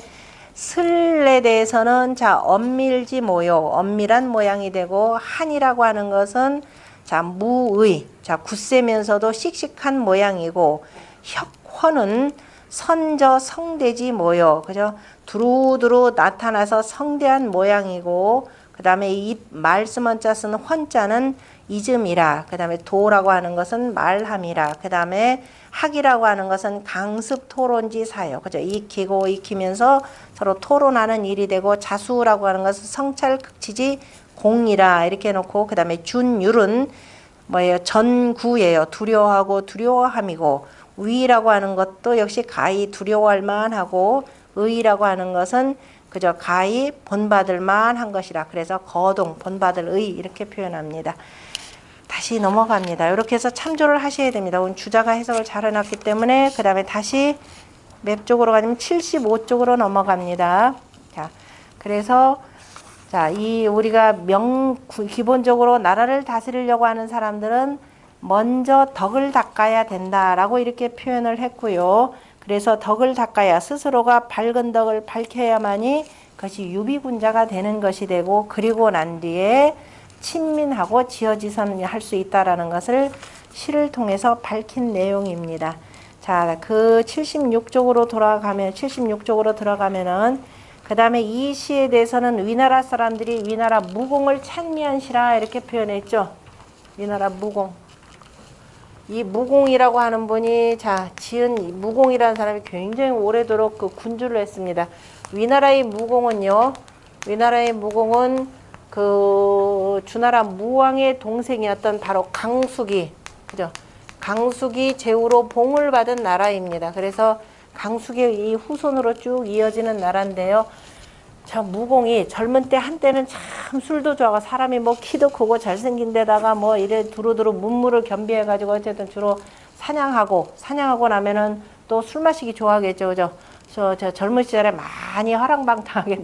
[SPEAKER 1] 슬에 대해서는 엄밀지 모요. 엄밀한 모양이 되고 한이라고 하는 것은 무의. 굳세면서도 씩씩한 모양이고 혁화는 선저 성대지 모요. 그죠? 두루두루 나타나서 성대한 모양이고 그 다음에 이 말씀원자 쓴 헌자는 이즘이라. 그 다음에 도라고 하는 것은 말함이라. 그 다음에 학이라고 하는 것은 강습 토론지 사요. 그죠? 익히면서 서로 토론하는 일이 되고 자수라고 하는 것은 성찰 극치지 공이라. 이렇게 해놓고 그 다음에 준율은 뭐예요? 전구예요. 두려워하고 두려워함이고, 위라고 하는 것도 역시 가히 두려워할 만하고, 의라고 하는 것은 그저 가히 본받을 만한 것이라. 그래서 거동, 본받을 의 이렇게 표현합니다. 다시 넘어갑니다. 이렇게 해서 참조를 하셔야 됩니다. 오늘 주자가 해석을 잘 해놨기 때문에 그 다음에 다시 맵 쪽으로 가면 75쪽으로 넘어갑니다. 자, 그래서 자, 이 우리가 기본적으로 나라를 다스리려고 하는 사람들은 먼저 덕을 닦아야 된다라고 이렇게 표현을 했고요. 그래서 덕을 닦아야 스스로가 밝은 덕을 밝혀야만이 그것이 유비군자가 되는 것이 되고, 그리고 난 뒤에 친민하고 지어지선 할 수 있다라는 것을 시를 통해서 밝힌 내용입니다. 자, 그 76쪽으로 들어가면은 그 다음에 이 시에 대해서는 위나라 사람들이 위나라 무공을 찬미한 시라 이렇게 표현했죠. 위나라 무공. 이 무공이라고 하는 분이 지은 무공이라는 사람이 굉장히 오래도록 그 군주를 했습니다. 위나라의 무공은 그 주나라 무왕의 동생이었던 바로 강숙이, 그죠? 강숙이 제후로 봉을 받은 나라입니다. 그래서 강숙의 이 후손으로 쭉 이어지는 나라인데요. 저 무공이 젊은 때 한때는 참 술도 좋아하고 사람이 뭐 키도 크고 잘생긴 데다가 뭐 이래 두루두루 문무를 겸비해가지고 어쨌든 주로 사냥하고 나면은 또 술 마시기 좋아하겠죠. 그죠? 저 젊은 시절에 많이 허랑방탕하게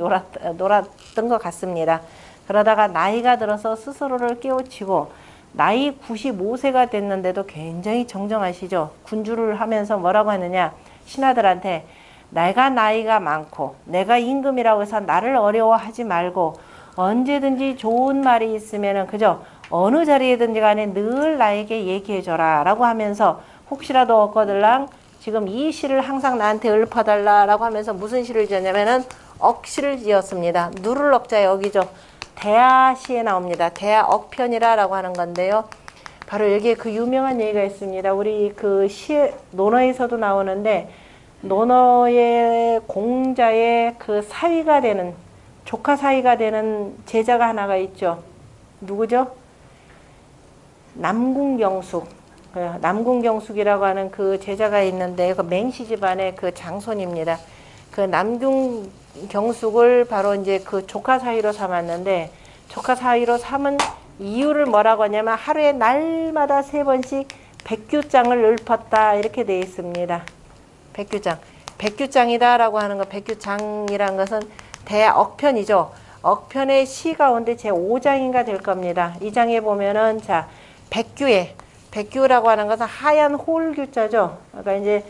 [SPEAKER 1] 놀았던 것 같습니다. 그러다가 나이가 들어서 스스로를 깨우치고 나이 95세가 됐는데도 굉장히 정정하시죠. 군주를 하면서 뭐라고 하느냐. 신하들한테 내가 나이가 많고 내가 임금이라고 해서 나를 어려워하지 말고 언제든지 좋은 말이 있으면은 그죠? 어느 자리에든지 간에 늘 나에게 얘기해줘라 라고 하면서 혹시라도 얻거들랑 지금 이 시를 항상 나한테 읊어달라 라고 하면서 무슨 시를 지었냐면은 억시를 지었습니다. 누를 억자에 억이죠. 대하시에 나옵니다. 대하억편이라 라고 하는 건데요. 바로 여기에 그 유명한 얘기가 있습니다. 우리 그 논어에서도 나오는데, 논어의 공자의 그 사위가 되는, 조카 사위가 되는 제자가 하나가 있죠. 누구죠? 남궁경숙. 남궁경숙이라고 하는 그 제자가 있는데, 그 맹시 집안의 그 장손입니다. 그 남궁경숙을 바로 이제 그 조카 사위로 삼았는데, 조카 사위로 삼은 이유를 뭐라고 하냐면 하루에 날마다 3번씩 백규장을 읊었다 이렇게 되어 있습니다. 백규장이다 라고 하는 거, 백규장이라는 것은 대억편이죠. 억편의 시 가운데 제5장인가 될 겁니다. 이 장에 보면은 백규라고 하는 것은 하얀 홀규자죠. 그러니까 이제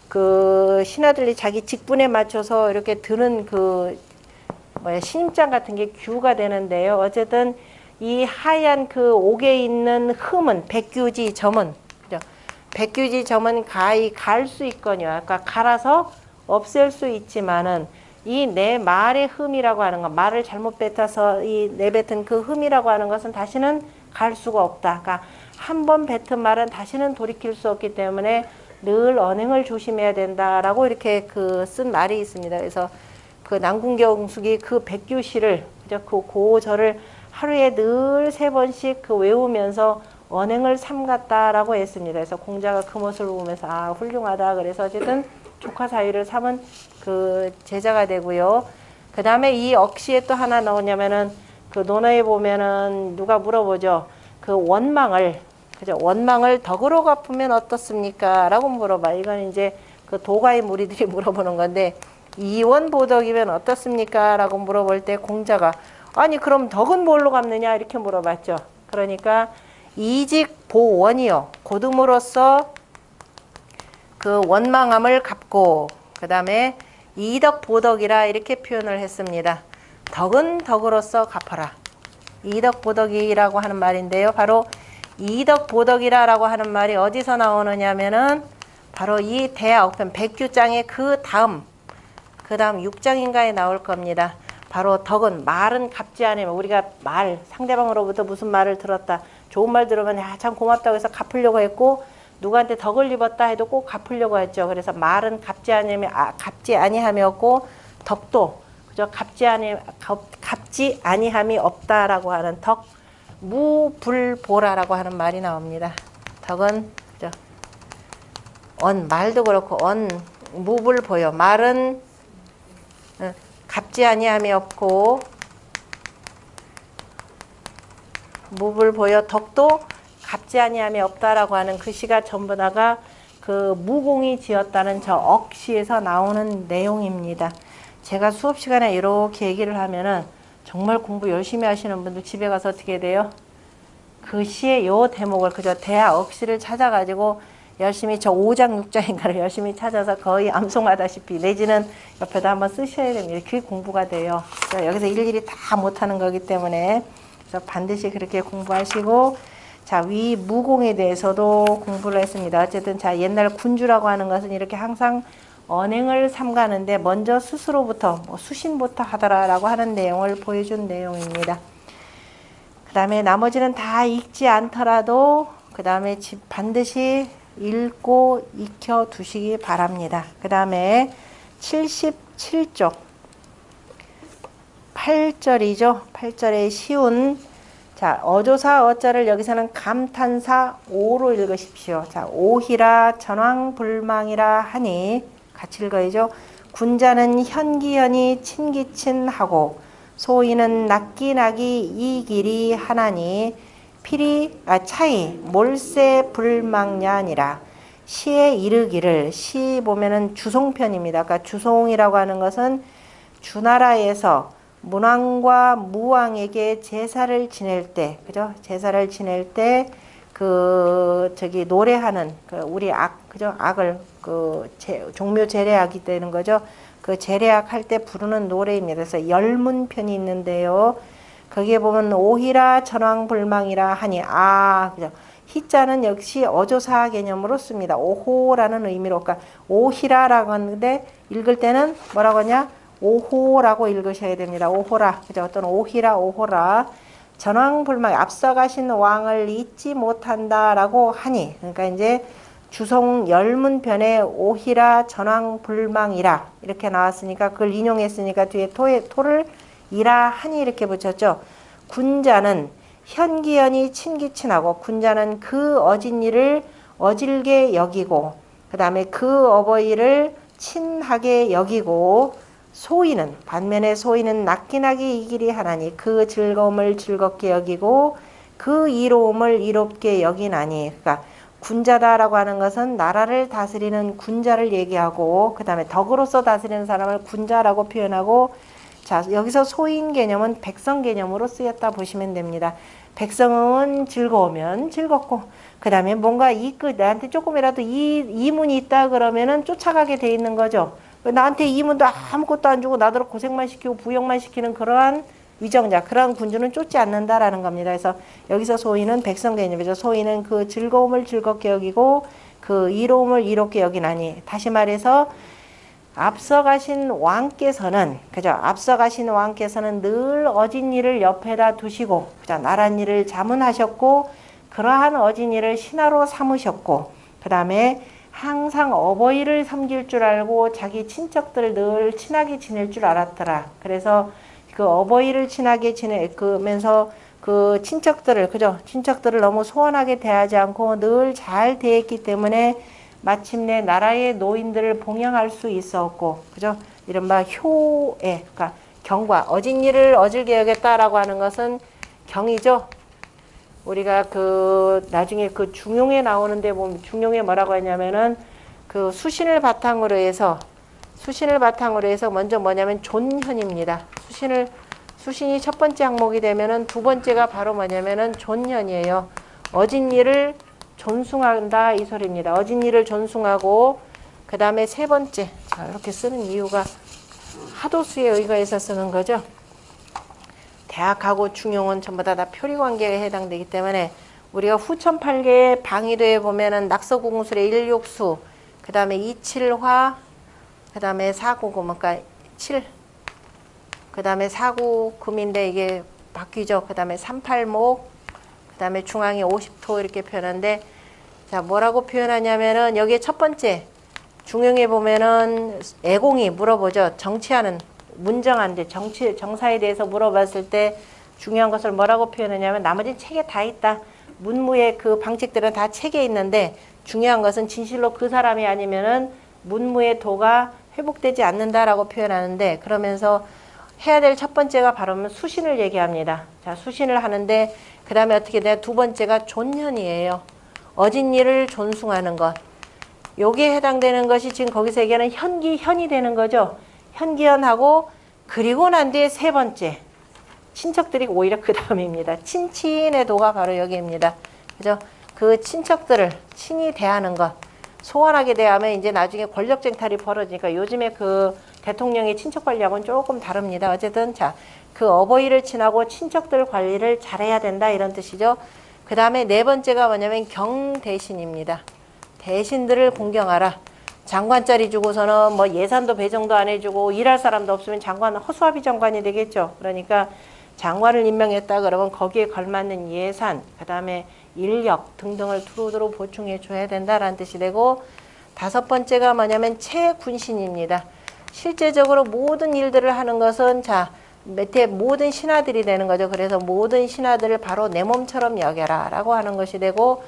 [SPEAKER 1] 그 신하들이 자기 직분에 맞춰서 이렇게 드는 그 신임장 같은 게 규가 되는데요. 어쨌든 이 하얀 그 옥에 있는 흠은 백규지 점은, 그죠? 백규지 점은 가히 갈 수 있거니와, 그러니까 갈아서 없앨 수 있지만은 이 내 말의 흠이라고 하는 것, 말을 잘못 뱉어서 이 내뱉은 그 흠이라고 하는 것은 다시는 갈 수가 없다. 그러니까 한 번 뱉은 말은 다시는 돌이킬 수 없기 때문에 늘 언행을 조심해야 된다라고 이렇게 그 쓴 말이 있습니다. 그래서 그 남궁경숙이 그 백규시를, 그죠? 그 고절을 하루에 늘 3번씩 그 외우면서 언행을 삼갔다라고 했습니다. 그래서 공자가 그 모습을 보면서 아, 훌륭하다. 그래서 어쨌든 조카 사위를 삼은 그 제자가 되고요. 그 다음에 이 억시에 또 하나 나오냐면은 그 논어에 보면은 누가 물어보죠. 그 원망을, 그죠? 원망을 덕으로 갚으면 어떻습니까? 라고 물어봐. 이건 이제 그 도가의 무리들이 물어보는 건데, 이원보덕이면 어떻습니까? 라고 물어볼 때 공자가 아니 그럼 덕은 뭘로 갚느냐 이렇게 물어봤죠. 그러니까 이직보원이요, 고듬으로써 그 원망함을 갚고, 그 다음에 이덕보덕이라 이렇게 표현을 했습니다. 덕은 덕으로써 갚아라. 이덕보덕이라고 하는 말인데요. 바로 이덕보덕이라고 하는 말이 어디서 나오느냐면은 바로 이 대하억편 백규장의 그 다음 6장인가에 나올 겁니다. 바로 덕은, 말은 갚지 않으면, 우리가 상대방으로부터 무슨 말을 들었다, 좋은 말 들으면 야, 참 고맙다고 해서 갚으려고 했고, 누구한테 덕을 입었다 해도 꼭 갚으려고 했죠. 그래서 말은 갚지 아니함이었고, 덕도 그죠? 갚지 아니함이 없다라고 하는 덕, 무불보라라고 하는 말이 나옵니다. 덕은 그죠? 말도 그렇고 무불보요. 말은 갚지 아니함이 없고 무불보요. 덕도 갚지 아니함이 없다라고 하는 그 시가 전부 다가 그 무공이 지었다는 저 억시에서 나오는 내용입니다. 제가 수업 시간에 이렇게 얘기를 하면은 정말 공부 열심히 하시는 분들 집에 가서 어떻게 돼요? 그 시의 요 대목을 그저 대하 억시를 찾아가지고 열심히 저 5장 6장인가를 열심히 찾아서 거의 암송하다시피 내지는 옆에다 한번 쓰셔야 됩니다. 그게 공부가 돼요. 여기서 일일이 다 못하는 거기 때문에 그래서 반드시 그렇게 공부하시고, 자, 위 무공에 대해서도 공부를 했습니다. 어쨌든 자, 옛날 군주라고 하는 것은 이렇게 항상 언행을 삼가는데 먼저 스스로부터 수신부터 하더라라고 하는 내용을 보여준 내용입니다. 그 다음에 나머지는 다 읽지 않더라도 그 다음에 반드시 읽고 익혀 두시기 바랍니다. 그 다음에 77쪽 8절이죠. 8절에 쉬운, 자, 어조사 어자를 여기서는 감탄사 오로 읽으십시오. 자, 오희라 전왕불망이라 하니 같이 읽어야죠. 군자는 현기현이 친기친하고 소인은 낙기낙이 이길이 하나니 차이 몰세 불망냐니라. 시에 이르기를, 시 보면은 주송편입니다. 그러니까 주송이라고 하는 것은 주나라에서 문왕과 무왕에게 제사를 지낼 때, 그죠? 제사를 지낼 때 노래하는 우리 그죠? 악을 종묘 제례악이 되는 거죠. 그 제례악 할 때 부르는 노래입니다. 그래서 열문편이 있는데요. 거기에 보면 오희라 전왕불망이라 하니, 그죠? 희자는 역시 어조사 개념으로 씁니다. 오호라는 의미로, 그러니까 오희라라고 하는데 읽을 때는 뭐라고 하냐? 오호라고 읽으셔야 됩니다. 오호라, 그죠? 또는 오희라, 오호라. 전왕불망, 앞서가신 왕을 잊지 못한다라고 하니, 그러니까 이제 주송 열문편에 오희라 전왕불망이라 이렇게 나왔으니까 그걸 인용했으니까 뒤에 토를 이라 하니 이렇게 붙였죠. 군자는 현기현이 친기친하고, 군자는 그 어진 일을 어질게 여기고 그 다음에 그 어버이를 친하게 여기고, 소인은 반면에 소인은 낙기낙이 이길이 하나니 그 즐거움을 즐겁게 여기고 그 이로움을 이롭게 여기나니. 그러니까 군자다라고 하는 것은 나라를 다스리는 군자를 얘기하고, 그 다음에 덕으로서 다스리는 사람을 군자라고 표현하고, 자, 여기서 소인 개념은 백성 개념으로 쓰였다 보시면 됩니다. 백성은 즐거우면 즐겁고, 그 다음에 뭔가 나한테 조금이라도 이문이 있다 그러면은 쫓아가게 돼 있는 거죠. 나한테 이문도 아무것도 안 주고 나더러 고생만 시키고 부역만 시키는 그러한 위정자, 그러한 군주는 쫓지 않는다라는 겁니다. 그래서 여기서 소인은 백성 개념이죠. 소인은 그 즐거움을 즐겁게 여기고 그 이로움을 이롭게 여기나니. 다시 말해서 앞서가신 왕께서는, 그죠? 앞서가신 왕께서는 늘 어진 일을 옆에다 두시고, 그죠? 나란 일을 자문하셨고, 그러한 어진 일을 신하로 삼으셨고, 그 다음에 항상 어버이를 섬길 줄 알고 자기 친척들을 늘 친하게 지낼 줄 알았더라. 그래서 그 어버이를 친하게 지내면서 그 친척들을, 그죠? 친척들을 너무 소원하게 대하지 않고 늘 잘 대했기 때문에 마침내 나라의 노인들을 봉양할 수 있었고, 그죠? 이른바 효에, 그러니까 경과, 어진 일을 어질게 여겼다라고 하는 것은 경이죠. 우리가 나중에 중용에 나오는데 보면 중용에 뭐라고 하냐면은 수신을 바탕으로 해서 먼저 뭐냐면 존현입니다. 수신이 첫 번째 항목이 되면은 두 번째가 바로 뭐냐면은 존현이에요. 어진 일을 존숭한다 이 소리입니다. 어진 일을 존숭하고, 그 다음에 세 번째, 자, 이렇게 쓰는 이유가 하도수에 의거해서 쓰는 거죠. 대학하고 중용은 전부 다 표리관계에 해당되기 때문에 우리가 후천 8개의 방위도에 보면은 낙서공술의 일육수, 그 다음에 이칠화, 그 다음에 사구금, 그러니까 7, 그 다음에 사구금인데 이게 바뀌죠. 그 다음에 38목, 그 다음에 중앙이 50토 이렇게 표현하는데, 자, 뭐라고 표현하냐면은 여기에 첫 번째 중용에 보면은 애공이 물어보죠. 정치하는 문정한데 정사에 대해서 물어봤을 때 중요한 것을 뭐라고 표현하냐면 나머지는 책에 다 있다. 문무의 그 방책들은 다 책에 있는데 중요한 것은 진실로 그 사람이 아니면은 문무의 도가 회복되지 않는다라고 표현하는데, 그러면서 해야 될 첫 번째가 바로 수신을 얘기합니다. 자, 수신을 하는데 그 다음에 어떻게 돼요? 두 번째가 존현이에요. 어진 일을 존숭하는 것. 여기에 해당되는 것이 지금 거기서 얘기하는 현기현이 되는 거죠. 현기현하고, 그리고 난 뒤에 세 번째 친척들이 오히려 그 다음입니다. 친친의 도가 바로 여기입니다. 그죠? 그 친척들을 친히 대하는 것, 소원하게 대하면 이제 나중에 권력 쟁탈이 벌어지니까, 요즘에 그 대통령의 친척 관리하고는 조금 다릅니다. 어쨌든 자, 그 어버이를 친하고 친척들 관리를 잘해야 된다, 이런 뜻이죠. 그 다음에 네 번째가 뭐냐면 경대신입니다. 대신들을 공경하라. 장관짜리 주고서는 뭐 예산도 배정도 안 해주고 일할 사람도 없으면 장관, 허수아비 장관이 되겠죠. 그러니까 장관을 임명했다 그러면 거기에 걸맞는 예산, 그 다음에 인력 등등을 두루두루 보충해 줘야 된다라는 뜻이 되고, 다섯 번째가 뭐냐면 채군신입니다. 실제적으로 모든 일들을 하는 것은 자, 밑에 모든 신하들이 되는 거죠. 그래서 모든 신하들을 바로 내 몸처럼 여겨라 라고 하는 것이 되고,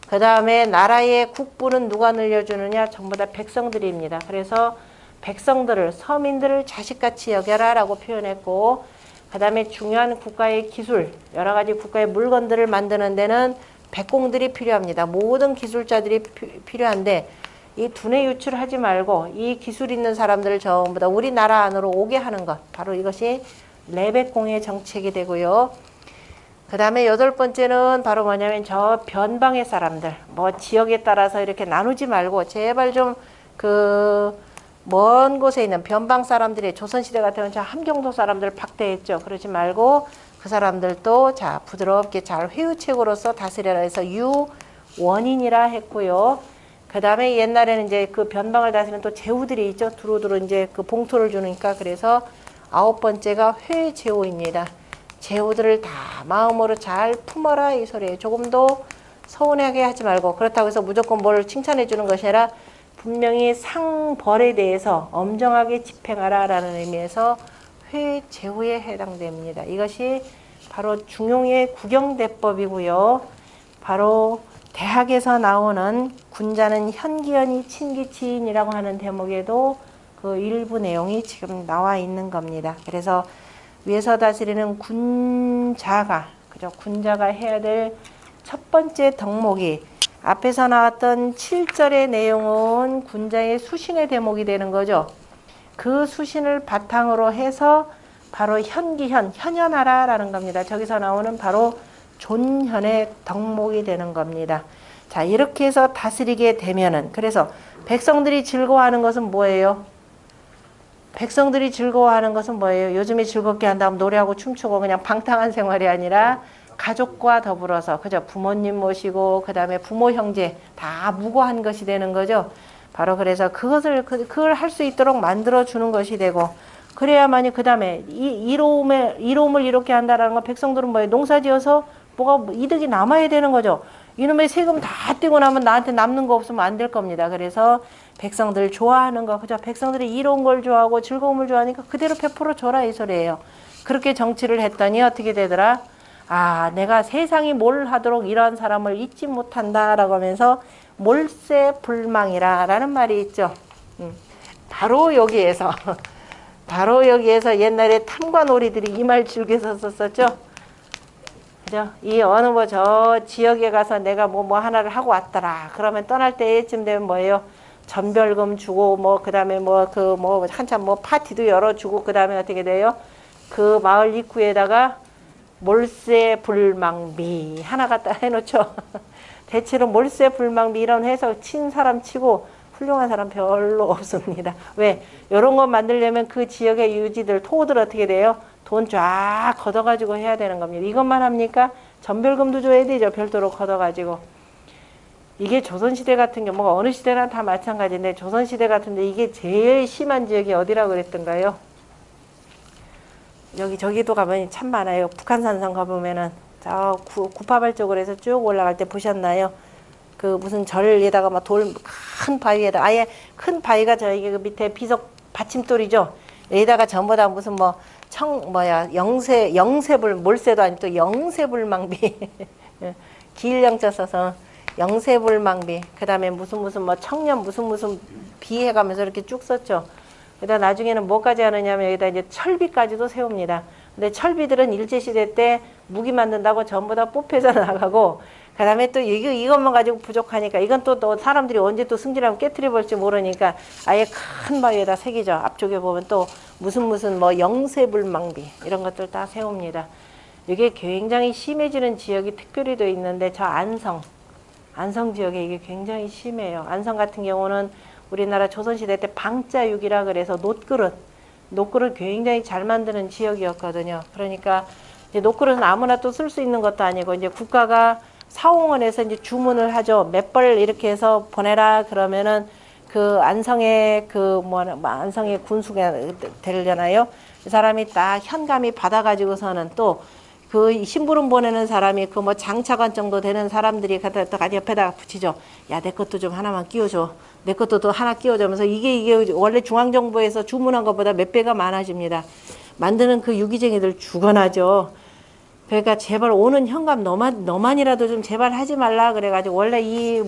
[SPEAKER 1] 그 다음에 나라의 국부는 누가 늘려주느냐? 전부 다 백성들입니다. 그래서 백성들을, 서민들을 자식같이 여겨라 라고 표현했고, 그 다음에 중요한 국가의 기술, 여러 가지 국가의 물건들을 만드는 데는 백공들이 필요합니다. 모든 기술자들이 필요한데, 이 두뇌 유출하지 말고 이 기술 있는 사람들을 전부 다 우리나라 안으로 오게 하는 것, 바로 이것이 내백공의 정책이 되고요. 그 다음에 여덟 번째는 바로 뭐냐면 저 변방의 사람들, 뭐 지역에 따라서 이렇게 나누지 말고 제발 좀 그 먼 곳에 있는 변방 사람들이, 조선시대 같으면 저 함경도 사람들 박대했죠. 그러지 말고 그 사람들도 자, 부드럽게 잘 회유책으로서 다스려라 해서 유원인이라 했고요. 그 다음에 옛날에는 이제 그 변방을 다스리는 또 제후들이 있죠. 두루두루 이제 그 봉토를 주니까, 그래서 아홉 번째가 회제후입니다. 제후들을 다 마음으로 잘 품어라, 이 소리예요. 조금도 서운하게 하지 말고, 그렇다고 해서 무조건 뭘 칭찬해 주는 것이 아니라 분명히 상벌에 대해서 엄정하게 집행하라 라는 의미에서 회제후에 해당됩니다. 이것이 바로 중용의 국영대법이고요. 바로 대학에서 나오는 군자는 현기현이 친기친이라고 하는 대목에도 그 일부 내용이 지금 나와 있는 겁니다. 그래서 위에서 다스리는 군자가, 그죠? 군자가 해야 될 첫 번째 덕목이, 앞에서 나왔던 7절의 내용은 군자의 수신의 대목이 되는 거죠. 그 수신을 바탕으로 해서 바로 현기현, 현현하라 라는 겁니다. 저기서 나오는 바로 존현의 덕목이 되는 겁니다. 자, 이렇게 해서 다스리게 되면은, 그래서 백성들이 즐거워하는 것은 뭐예요? 백성들이 즐거워하는 것은 뭐예요? 요즘에 즐겁게 한다면 노래하고 춤추고 그냥 방탕한 생활이 아니라 가족과 더불어서, 그죠? 부모님 모시고 그 다음에 부모 형제 다 무고한 것이 되는 거죠. 바로 그래서 그걸 할 수 있도록 만들어 주는 것이 되고, 그래야만이 그 다음에 이로움을 이렇게 한다라는 건, 백성들은 뭐예요? 농사지어서 뭐가 이득이 남아야 되는 거죠. 이놈의 세금 다 떼고 나면 나한테 남는 거 없으면 안 될 겁니다. 그래서 백성들 좋아하는 거, 그죠? 백성들이 이로운 걸 좋아하고 즐거움을 좋아하니까 그대로 베풀어 줘라, 이 소리예요. 그렇게 정치를 했더니 어떻게 되더라? 아, 내가 세상이 뭘 하도록 이러한 사람을 잊지 못한다라고 하면서 몰세불망이라 라는 말이 있죠. 바로 여기에서 바로 여기에서 옛날에 탐관오리들이 이 말 즐겨서 썼었죠. 그죠? 이 어느 뭐 저 지역에 가서 내가 뭐 하나를 하고 왔더라. 그러면 떠날 때쯤 되면 뭐예요? 전별금 주고 뭐 그다음에 뭐 한참 뭐 파티도 열어주고, 그다음에 어떻게 돼요? 그 마을 입구에다가 몰세불망비 하나 갖다 해놓죠. 대체로 몰세불망비 이런 해서 친 사람 치고 훌륭한 사람 별로 없습니다. 왜? 이런 거 만들려면 그 지역의 유지들, 토호들 어떻게 돼요? 돈 쫙 걷어가지고 해야 되는 겁니다. 이것만 합니까? 전별금도 줘야 되죠. 별도로 걷어가지고. 이게 조선시대 같은 경우가, 어느 시대나 다 마찬가지인데 조선시대 같은데 이게 제일 심한 지역이 어디라고 그랬던가요? 저기도 가면 참 많아요. 북한산성 가보면은 저 구파발 쪽으로 해서 쭉 올라갈 때 보셨나요? 그 무슨 절에다가 막 큰 바위에다, 아예 큰 바위가 저기 그 밑에 비석 받침돌이죠. 여기다가 전부 다 무슨 뭐 영세불, 몰세도 아니고 또 영세불망비. 기일영자 써서 영세불망비. 그 다음에 무슨 뭐 청년 무슨 비 해가면서 이렇게 쭉 썼죠. 그다음 나중에는 뭐까지 하느냐면 여기다 이제 철비까지도 세웁니다. 근데 철비들은 일제시대 때 무기 만든다고 전부 다 뽑혀져 나가고, 그 다음에 또 이것만 가지고 부족하니까, 이건 또 사람들이 언제 또 승진하면 깨트려 볼지 모르니까 아예 큰 바위에다 새기죠. 앞쪽에 보면 또 무슨 뭐 영세불망비 이런 것들 다 세웁니다. 이게 굉장히 심해지는 지역이 특별히 돼 있는데, 저 안성 지역에 이게 굉장히 심해요. 안성 같은 경우는 우리나라 조선시대 때 방자육이라 그래서 노그릇 굉장히 잘 만드는 지역이었거든요. 그러니까 이제 노그릇은 아무나 또 쓸 수 있는 것도 아니고, 이제 국가가 사홍원에서 이제 주문을 하죠. 몇 벌 이렇게 해서 보내라 그러면은 그 안성의 안성의 군수가 되려나요? 그 사람이 딱 현감이 받아가지고서는 또 그 심부름 보내는 사람이 그 뭐 장차관 정도 되는 사람들이 갖다 옆에다가 붙이죠. 야, 내 것도 좀 하나만 끼워줘. 내 것도 또 하나 끼워주면서 이게 원래 중앙정부에서 주문한 것보다 몇 배가 많아집니다. 만드는 그 유기쟁이들 죽어나죠. 그러니까 제발 오는 현감 너만이라도 좀 제발 하지 말라 그래가지고, 원래 이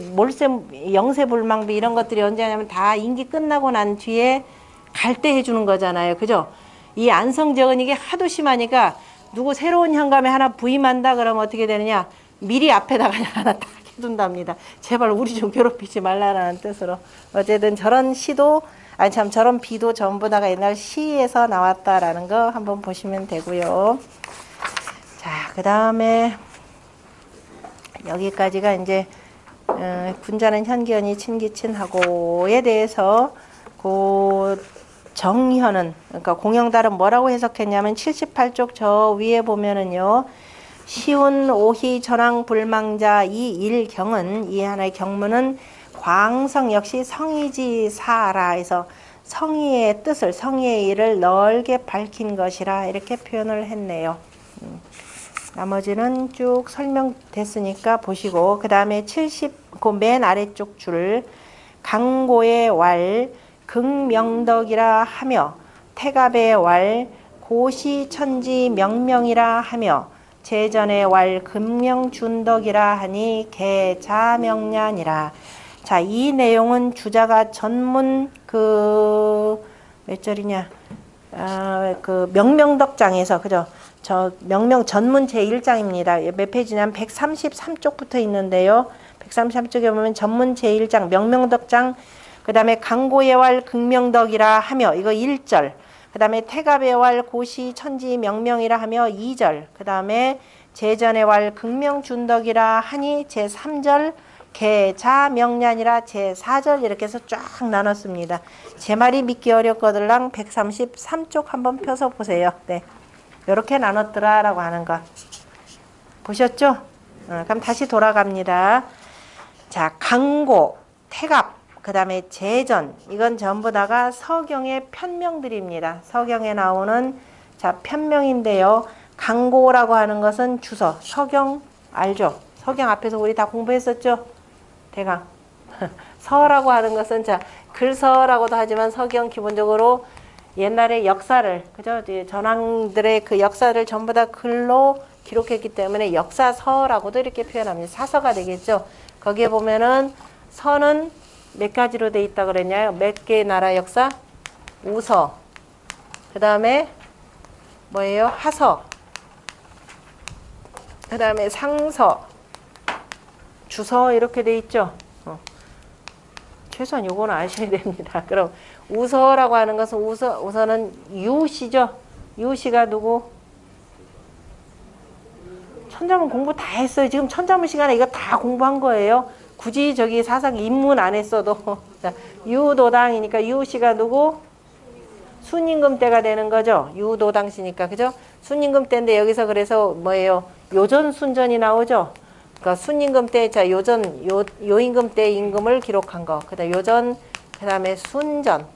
[SPEAKER 1] 영세불망비 이런 것들이 언제 하냐면 다 임기 끝나고 난 뒤에 갈 때 해주는 거잖아요. 그죠? 이 안성 지역은 이게 하도 심하니까 누구 새로운 현감에 하나 부임한다 그러면 어떻게 되느냐, 미리 앞에다가 하나 딱 해둔답니다. 제발 우리 좀 괴롭히지 말라라는 뜻으로. 어쨌든 저런 저런 비도 전부 다가 옛날 시에서 나왔다라는 거 한번 보시면 되고요. 자, 그 다음에 여기까지가 이제 군자는 현기현이 친기친하고에 대해서 정현은, 그러니까 공영달은 뭐라고 해석했냐면 78쪽 저 위에 보면은요, 시운 오희 전황 불망자 이 일경은, 이 하나의 경문은 광성 역시 성의지사라 해서 성의의 뜻을, 성의의 일을 넓게 밝힌 것이라 이렇게 표현을 했네요. 나머지는 쭉 설명됐으니까 보시고, 그 다음에 그 맨 아래쪽 줄, 강고의 왈 극명덕이라 하며 태갑의 왈 고시천지 명명이라 하며 제전의 왈 금명준덕이라 하니 개자명량이라. 자, 이 내용은 주자가 전문 몇 절이냐, 그 명명덕장에서, 그죠? 저 명명 전문 제1장입니다. 몇 페이지냐면 133쪽부터 있는데요. 133쪽에 보면 전문 제1장 명명덕장, 그 다음에 강고의 왈 극명덕이라 하며 이거 1절, 그 다음에 태갑의 왈 고시 천지 명명이라 하며 2절, 그 다음에 제전의 왈 극명준덕이라 하니 제3절, 개자명량이라 제4절, 이렇게 해서 쫙 나눴습니다. 제 말이 믿기 어렵거들랑 133쪽 한번 펴서 보세요. 네, 이렇게 나눴더라 라고 하는 거 보셨죠? 그럼 다시 돌아갑니다. 자, 강고, 태갑, 그 다음에 제전, 이건 전부 다가 서경의 편명들입니다. 서경에 나오는 편명인데요. 강고라고 하는 것은 주서, 서경 알죠? 서경 앞에서 우리 다 공부했었죠? 대강. 서라고 하는 것은 글서라고도 하지만 서경 기본적으로 옛날의 역사를, 그죠? 전왕들의 그 역사를 전부 다 글로 기록했기 때문에 역사서라고도 이렇게 표현합니다. 사서가 되겠죠? 거기에 보면은 서는 몇 가지로 돼 있다 그랬냐요? 몇 개의 나라 역사? 우서. 그 다음에 뭐예요? 하서. 그 다음에 상서. 주서, 이렇게 돼 있죠? 최소한 요거는 아셔야 됩니다. 그럼 우서라고 하는 것은 우서는 유시죠? 유시가 누구? 천자문 공부 다 했어요. 지금 천자문 시간에 이거 다 공부한 거예요. 굳이 저기 사상 입문 안 했어도. 자, 유도당이니까 유씨가 누구? 순임금 때가 되는 거죠. 유도당시니까, 그죠? 순임금 때인데 여기서 그래서 뭐예요? 요전 순전이 나오죠. 그러니까 순임금 때, 요임금 때 임금을 기록한 거. 그다음 요전, 그다음에 순전.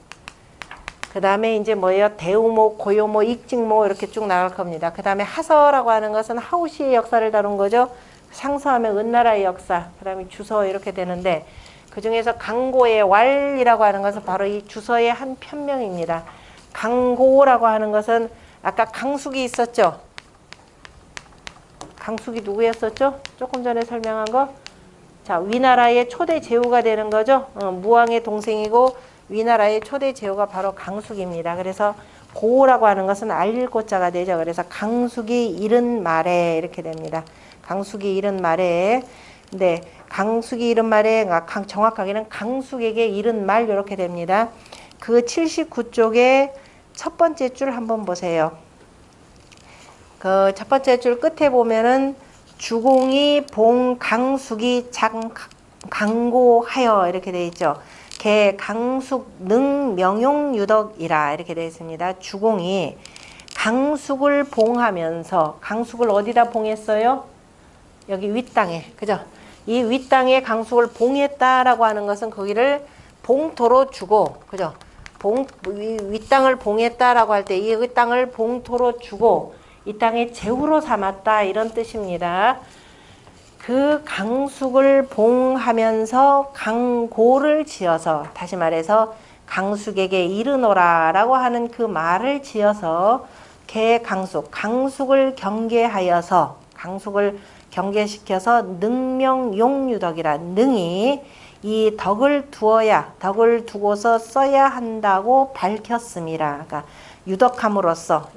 [SPEAKER 1] 그다음에 이제 뭐예요? 대우모, 고요모, 익직모 이렇게 쭉 나갈 겁니다. 그다음에 하서라고 하는 것은 하우시의 역사를 다룬 거죠. 상서하면 은나라의 역사, 그 다음에 주서 이렇게 되는데, 그 중에서 강고의 왈이라고 하는 것은 바로 이 주서의 한 편명입니다. 강고라고 하는 것은 아까 강숙이 있었죠? 강숙이 누구였었죠? 조금 전에 설명한 거. 자, 위나라의 초대 제후가 되는 거죠. 무왕의 동생이고 위나라의 초대 제후가 바로 강숙입니다. 그래서 고라고 하는 것은 알릴 고자가 되죠. 그래서 강숙이 이른 말에 이렇게 됩니다. 강숙이 이른 말에. 네, 강숙이 이른 말에 정확하게는 강숙에게 이른 말 이렇게 됩니다. 그 79쪽에 첫 번째 줄 한번 보세요. 그 첫 번째 줄 끝에 보면은 주공이 봉 강숙이 강고하여 이렇게 되어 있죠. 개 강숙 능 명용 유덕이라 이렇게 되어 있습니다. 주공이 강숙을 봉하면서 강숙을 어디다 봉했어요? 여기 윗땅에. 그죠? 이 윗땅에 강숙을 봉했다라고 하는 것은 거기를 봉토로 주고, 그죠? 윗땅을 봉했다라고 할 때 이 땅을 봉토로 주고 이 땅의 제후로 삼았다 이런 뜻입니다. 그 강숙을 봉하면서 강고를 지어서 다시 말해서 강숙에게 이르노라 라고 하는 그 말을 지어서 강숙을 경계하여서 강숙을 경계시켜서 능명용유덕이라 능이 이 덕을 두고서 써야 한다고 밝혔습니다. 그러니까 유덕함으로써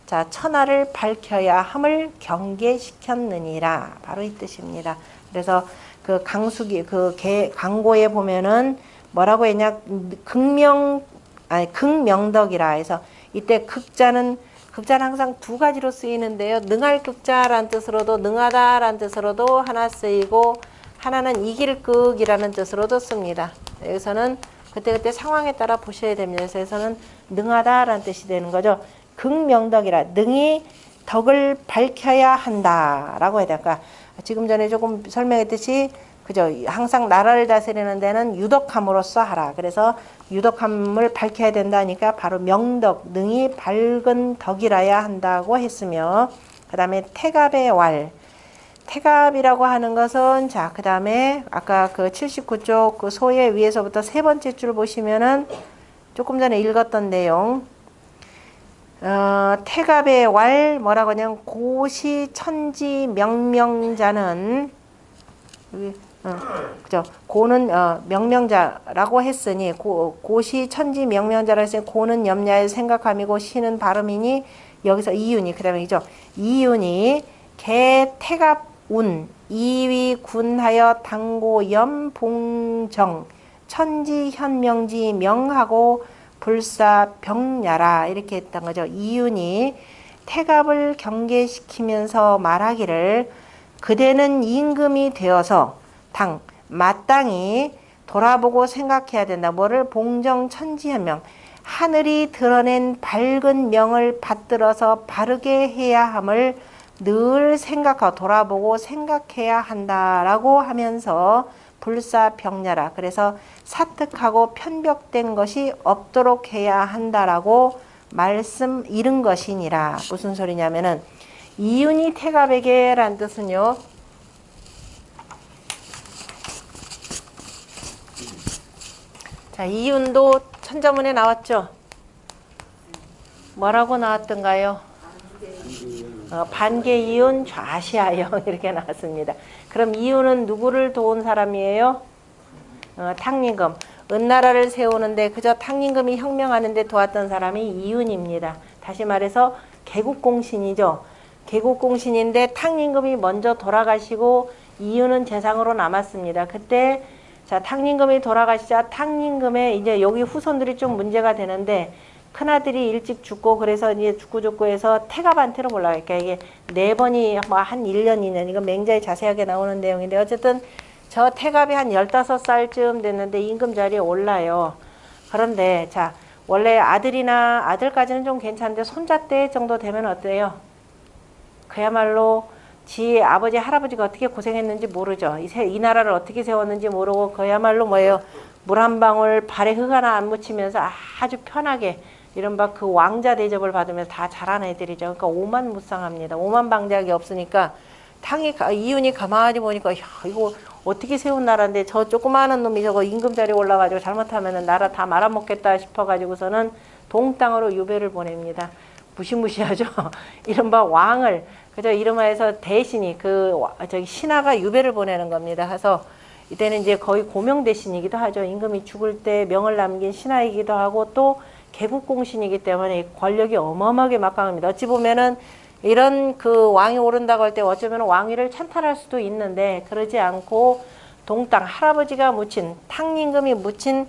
[SPEAKER 1] 자, 천하를 밝혀야 함을 경계시켰느니라. 바로 이 뜻입니다. 그래서 그 강숙이 강고에 보면은 뭐라고 했냐? 극명덕이라 해서 이때 극자는 항상 두 가지로 쓰이는데요. 능할 극자라는 뜻으로도 능하다라는 뜻으로도 하나 쓰이고 하나는 이길 극이라는 뜻으로도 씁니다. 여기서는 그때 상황에 따라 보셔야 됩니다. 그래서 여기서는 능하다라는 뜻이 되는 거죠. 극명덕이라 능히 덕을 밝혀야 한다라고 해야 될까? 지금 전에 조금 설명했듯이 그죠? 항상 나라를 다스리는 데는 유덕함으로써 하라. 그래서 유덕함을 밝혀야 된다니까 바로 명덕, 능히 밝은 덕이라야 한다고 했으며 그 다음에 태갑의 왈. 태갑이라고 하는 것은 자, 그 다음에 아까 그 79쪽 그 소의 위에서부터 세 번째 줄 보시면은 조금 전에 읽었던 내용. 태갑의 왈 뭐라고 하냐면 고시 천지 명명자는 그죠? 고는 명명자라고 했으니 고시 천지 명명자라 했으니 고는 염려의 생각함이고 시는 발음이니 여기서 이윤이 그다음에 이죠. 이윤이 개 태갑운 이위 군하여 당고염 봉정 천지 현명지 명하고 불사 병야라 이렇게 했던 거죠. 이윤이 태갑을 경계시키면서 말하기를 그대는 임금이 되어서 마땅히 돌아보고 생각해야 된다. 뭐를 봉정 천지현명 하늘이 드러낸 밝은 명을 받들어서 바르게 해야 함을 늘 생각하고 돌아보고 생각해야 한다라고 하면서 불사병야라 그래서 사특하고 편벽된 것이 없도록 해야 한다라고 이른 것이니라. 무슨 소리냐면은 이윤이 태갑에게 란 뜻은요. 자, 이윤도 천자문에 나왔죠. 뭐라고 나왔던가요? 반개 이윤 좌시하영 이렇게 나왔습니다. 그럼 이윤은 누구를 도운 사람이에요? 탕림금. 은나라를 세우는데 그저 탕림금이 혁명하는데 도왔던 사람이 이윤입니다. 다시 말해서 개국공신이죠. 개국공신인데 탕림금이 먼저 돌아가시고 이윤은 재상으로 남았습니다. 그때 자 탕림금이 돌아가시자 탕림금에 이제 여기 후손들이 좀 문제가 되는데 큰아들이 일찍 죽고 그래서 이제 죽고 해서 태갑한테로 올라가요. 그러니까 이게 4번이 뭐 한 1년, 2년 이거 맹자에 자세하게 나오는 내용인데 어쨌든 저 태갑이 한 15살쯤 됐는데 임금 자리에 올라요. 그런데 자 원래 아들까지는 좀 괜찮은데 손자 때 정도 되면 어때요? 그야말로 지 아버지 할아버지가 어떻게 고생했는지 모르죠. 이 나라를 어떻게 세웠는지 모르고 그야말로 뭐예요? 물 한 방울 발에 흙 하나 안 묻히면서 아주 편하게 이른바 그 왕자 대접을 받으면서 다 자란 애들이죠. 그러니까 오만무쌍합니다. 오만방자하게 없으니까 이윤이 가만히 보니까 야, 이거 어떻게 세운 나라인데 저 조그마한 놈이 저거 임금자리 올라가지고 잘못하면은 나라 다 말아먹겠다 싶어가지고서는 동땅으로 유배를 보냅니다. 무시무시하죠. 이른바 왕을 그저 이름하여서 대신이 저기 신하가 유배를 보내는 겁니다. 그래서 이때는 이제 거의 고명 대신이기도 하죠. 임금이 죽을 때 명을 남긴 신하이기도 하고 또 개국공신이기 때문에 권력이 어마어마하게 막강합니다. 어찌 보면은 이런 그 왕이 오른다고 할 때 어쩌면 왕위를 찬탈할 수도 있는데 그러지 않고 동땅 할아버지가 묻힌 탕임금이 묻힌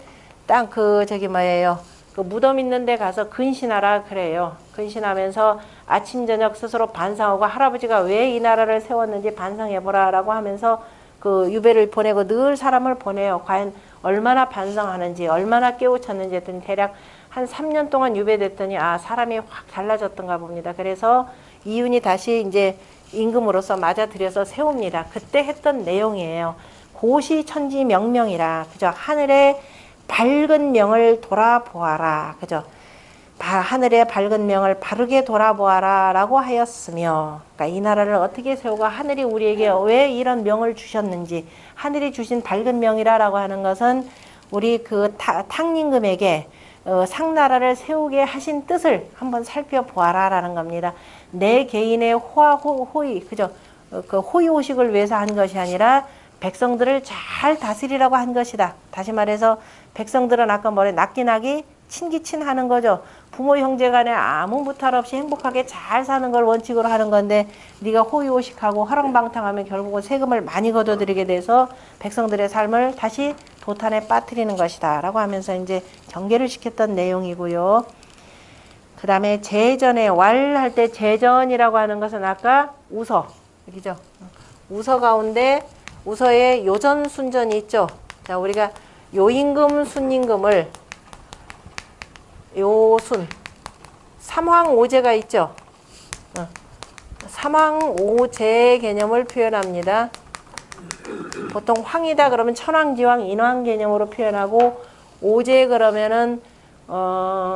[SPEAKER 1] 땅 저기 뭐예요. 그 무덤 있는 데 가서 근신하라 그래요. 근신하면서 아침 저녁 스스로 반성하고 할아버지가 왜 이 나라를 세웠는지 반성해보라 라고 하면서 그 유배를 보내고 늘 사람을 보내요. 과연 얼마나 반성하는지 얼마나 깨우쳤는지 했더니 대략 한 3년 동안 유배됐더니 사람이 확 달라졌던가 봅니다. 그래서 이윤이 다시 이제 임금으로서 맞아들여서 세웁니다. 그때 했던 내용이에요. 고시천지 명명이라 그죠? 하늘의 밝은 명을 돌아보아라 그죠? 하늘의 밝은 명을 바르게 돌아보아라 라고 하였으며 그러니까 이 나라를 어떻게 세우고 하늘이 우리에게 왜 이런 명을 주셨는지 하늘이 주신 밝은 명이라 라고 하는 것은 우리 그 탕임금에게 상나라를 세우게 하신 뜻을 한번 살펴보아라 라는 겁니다. 내 개인의 호의 그죠? 그 호의호식을 위해서 한 것이 아니라 백성들을 잘 다스리라고 한 것이다. 다시 말해서 백성들은 아까 낙기나기 친기친하는 거죠. 부모 형제 간에 아무 무탈 없이 행복하게 잘 사는 걸 원칙으로 하는 건데 네가 호의호식하고 허랑방탕하면 결국은 세금을 많이 걷어들이게 돼서 백성들의 삶을 다시 도탄에 빠뜨리는 것이다 라고 하면서 이제 경계를 시켰던 내용이고요. 그 다음에 제전에 왈할 때 제전이라고 하는 것은 아까 우서 그죠? 우서 가운데 우서에 요전 순전이 있죠. 자, 우리가 요임금 순임금을 요순 삼황오제가 있죠. 삼황오제 개념을 표현합니다. 보통 황이다 그러면 천황지왕 인왕 개념으로 표현하고 오제 그러면은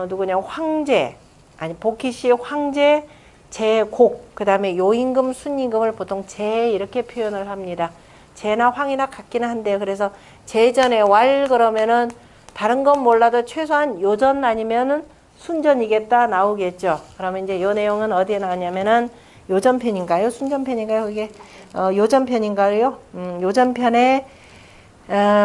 [SPEAKER 1] 누구냐 황제 아니 복희씨 황제 제곡 그 다음에 요임금 순임금을 보통 제 이렇게 표현을 합니다. 제나 황이나 같기는 한데요. 그래서 제전에 왈 그러면은 다른 건 몰라도 최소한 요전 아니면은 순전이겠다 나오겠죠. 그러면 이제 요 내용은 어디에 나왔냐면은 요전편인가요? 순전편인가요? 이게 요전편인가요? 요전편에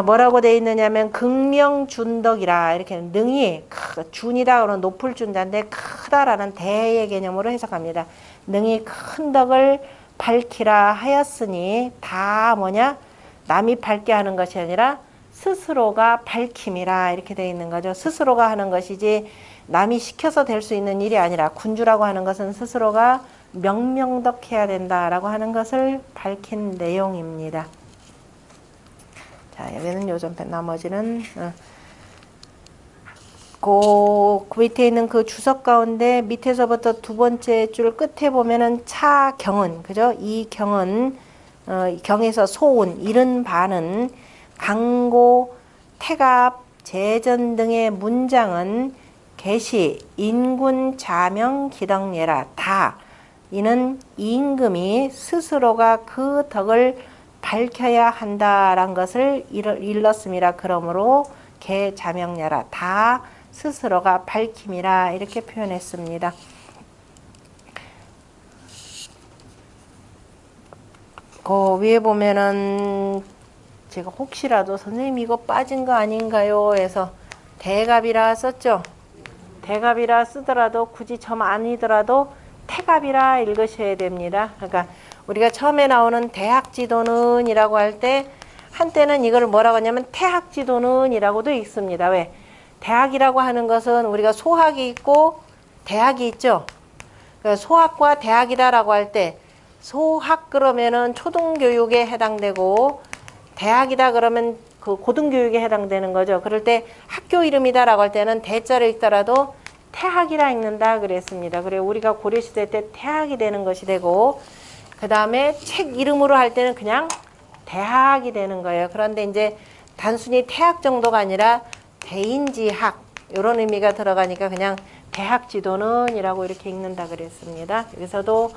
[SPEAKER 1] 뭐라고 돼 있느냐면 극명준덕이라 이렇게 능이 준이다 그러면 높을 준자인데 크다라는 대의 개념으로 해석합니다. 능이 큰 덕을 밝히라 하였으니 다 뭐냐? 남이 밝게 하는 것이 아니라 스스로가 밝힘이라 이렇게 되어 있는 거죠. 스스로가 하는 것이지 남이 시켜서 될 수 있는 일이 아니라 군주라고 하는 것은 스스로가 명명덕해야 된다라고 하는 것을 밝힌 내용입니다. 자, 여기는 요전편 나머지는 그 밑에 있는 그 주석 가운데 밑에서부터 두 번째 줄 끝에 보면은 차경은 그죠? 이 경은 경에서 소운 이른 바는 강고 태갑 제전 등의 문장은 개시 인군 자명 기덕예라 다 이는 임금이 스스로가 그 덕을 밝혀야 한다란 것을 일렀음이라. 그러므로 개자명야라 다 스스로가 밝힘이라 이렇게 표현했습니다. 그 위에 보면은 제가 혹시라도 선생님 이거 빠진 거 아닌가요 해서 대갑이라 썼죠. 대갑이라 쓰더라도 굳이 점 아니더라도 태갑이라 읽으셔야 됩니다. 그러니까 우리가 처음에 나오는 대학지도는 이라고 할 때 한때는 이걸 뭐라고 하냐면 태학지도는 이라고도 읽습니다. 왜? 대학이라고 하는 것은 우리가 소학이 있고 대학이 있죠. 그러니까 소학과 대학이다라고 할 때 소학 그러면은 초등교육에 해당되고 대학이다 그러면 그 고등교육에 해당되는 거죠. 그럴 때 학교 이름이다라고 할 때는 대자를 읽더라도 태학이라 읽는다 그랬습니다. 그래 우리가 고려시대 때 태학이 되는 것이 되고 그 다음에 책 이름으로 할 때는 그냥 대학이 되는 거예요. 그런데 이제 단순히 태학 정도가 아니라 대인지학 이런 의미가 들어가니까 그냥 대학지도는 이라고 이렇게 읽는다 그랬습니다. 여기서도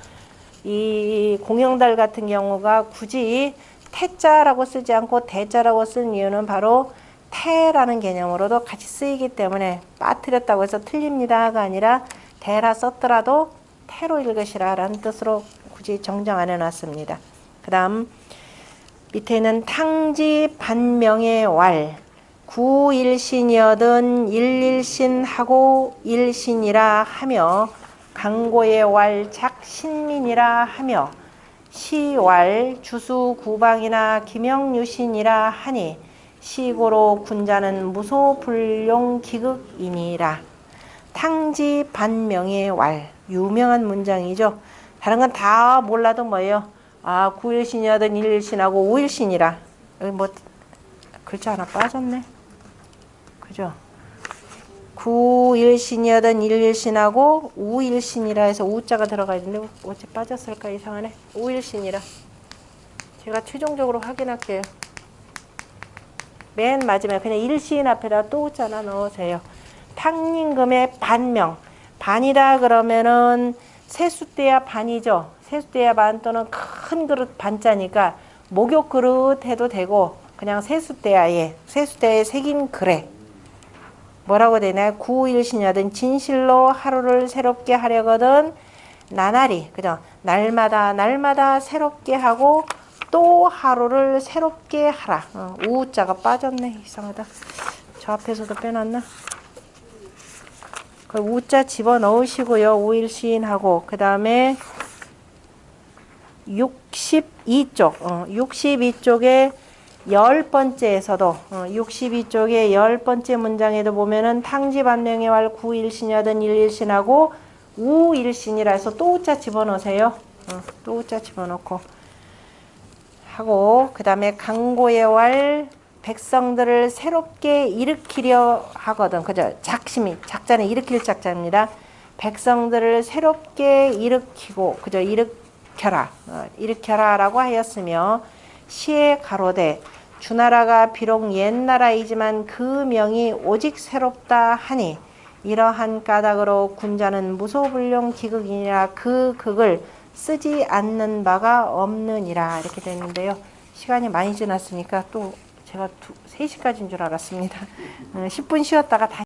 [SPEAKER 1] 이 공영달 같은 경우가 굳이 태자라고 쓰지 않고 대자라고 쓴 이유는 바로 태라는 개념으로도 같이 쓰이기 때문에 빠뜨렸다고 해서 틀립니다가 아니라 대라 썼더라도 태로 읽으시라 라는 뜻으로 굳이 정정 안 해놨습니다. 그 다음 밑에 있는 탕지 반명의 왈 구일신이여든 일일신하고 일신이라 하며 강고의 왈 작신민이라 하며 시왈 주수구방이나 김영유신이라 하니 시고로 군자는 무소불용 기극이니라. 탕지 반명의 왈 유명한 문장이죠. 다른 건 다 몰라도 뭐예요? 아 구일신이여든 일일신하고 우일신이라. 여기 뭐 글자 하나 빠졌네. 그죠? 구일신이여든 일일신하고 우일신이라 해서 우자가 들어가 있는데 어째 빠졌을까 이상하네. 우일신이라. 제가 최종적으로 확인할게요. 맨 마지막에 그냥 일신 앞에다 또 우자 하나 넣으세요. 탕림금의 반명. 반이다 그러면은 세숫대야 반이죠. 세숫대야 반 또는 큰 그릇 반자니까 목욕 그릇 해도 되고 그냥 세숫대야에 세숫대야에 새긴 글에 뭐라고 되나요? 구일신이여든 진실로 하루를 새롭게 하려거든 나날이 그죠? 날마다 새롭게 하고 또 하루를 새롭게 하라. 우자가 빠졌네. 이상하다. 저 앞에서도 빼놨나? 그 우자 집어넣으시고요. 우일신하고 그 다음에 62쪽 62쪽에 10번째에서도 62쪽에 10번째 문장에도 보면은 탕지반명의 왈 구일신이여든 일일신하고 우일신이라 해서 또 우자 집어넣으세요. 또 우자 집어넣고 하고 그 다음에 강고의 왈 백성들을 새롭게 일으키려 하거든. 그죠? 작심이 작자는 일으킬 작자입니다. 백성들을 새롭게 일으키고 그죠? 일으켜라라고 하였으며 시에 가로되 주나라가 비록 옛나라이지만 그 명이 오직 새롭다 하니 이러한 까닭으로 군자는 무소불용 기극이니라 그 극을 쓰지 않는 바가 없느니라 이렇게 되는데요. 시간이 많이 지났으니까 또 제가 3시까지인 줄 알았습니다. 10분 쉬었다가 다시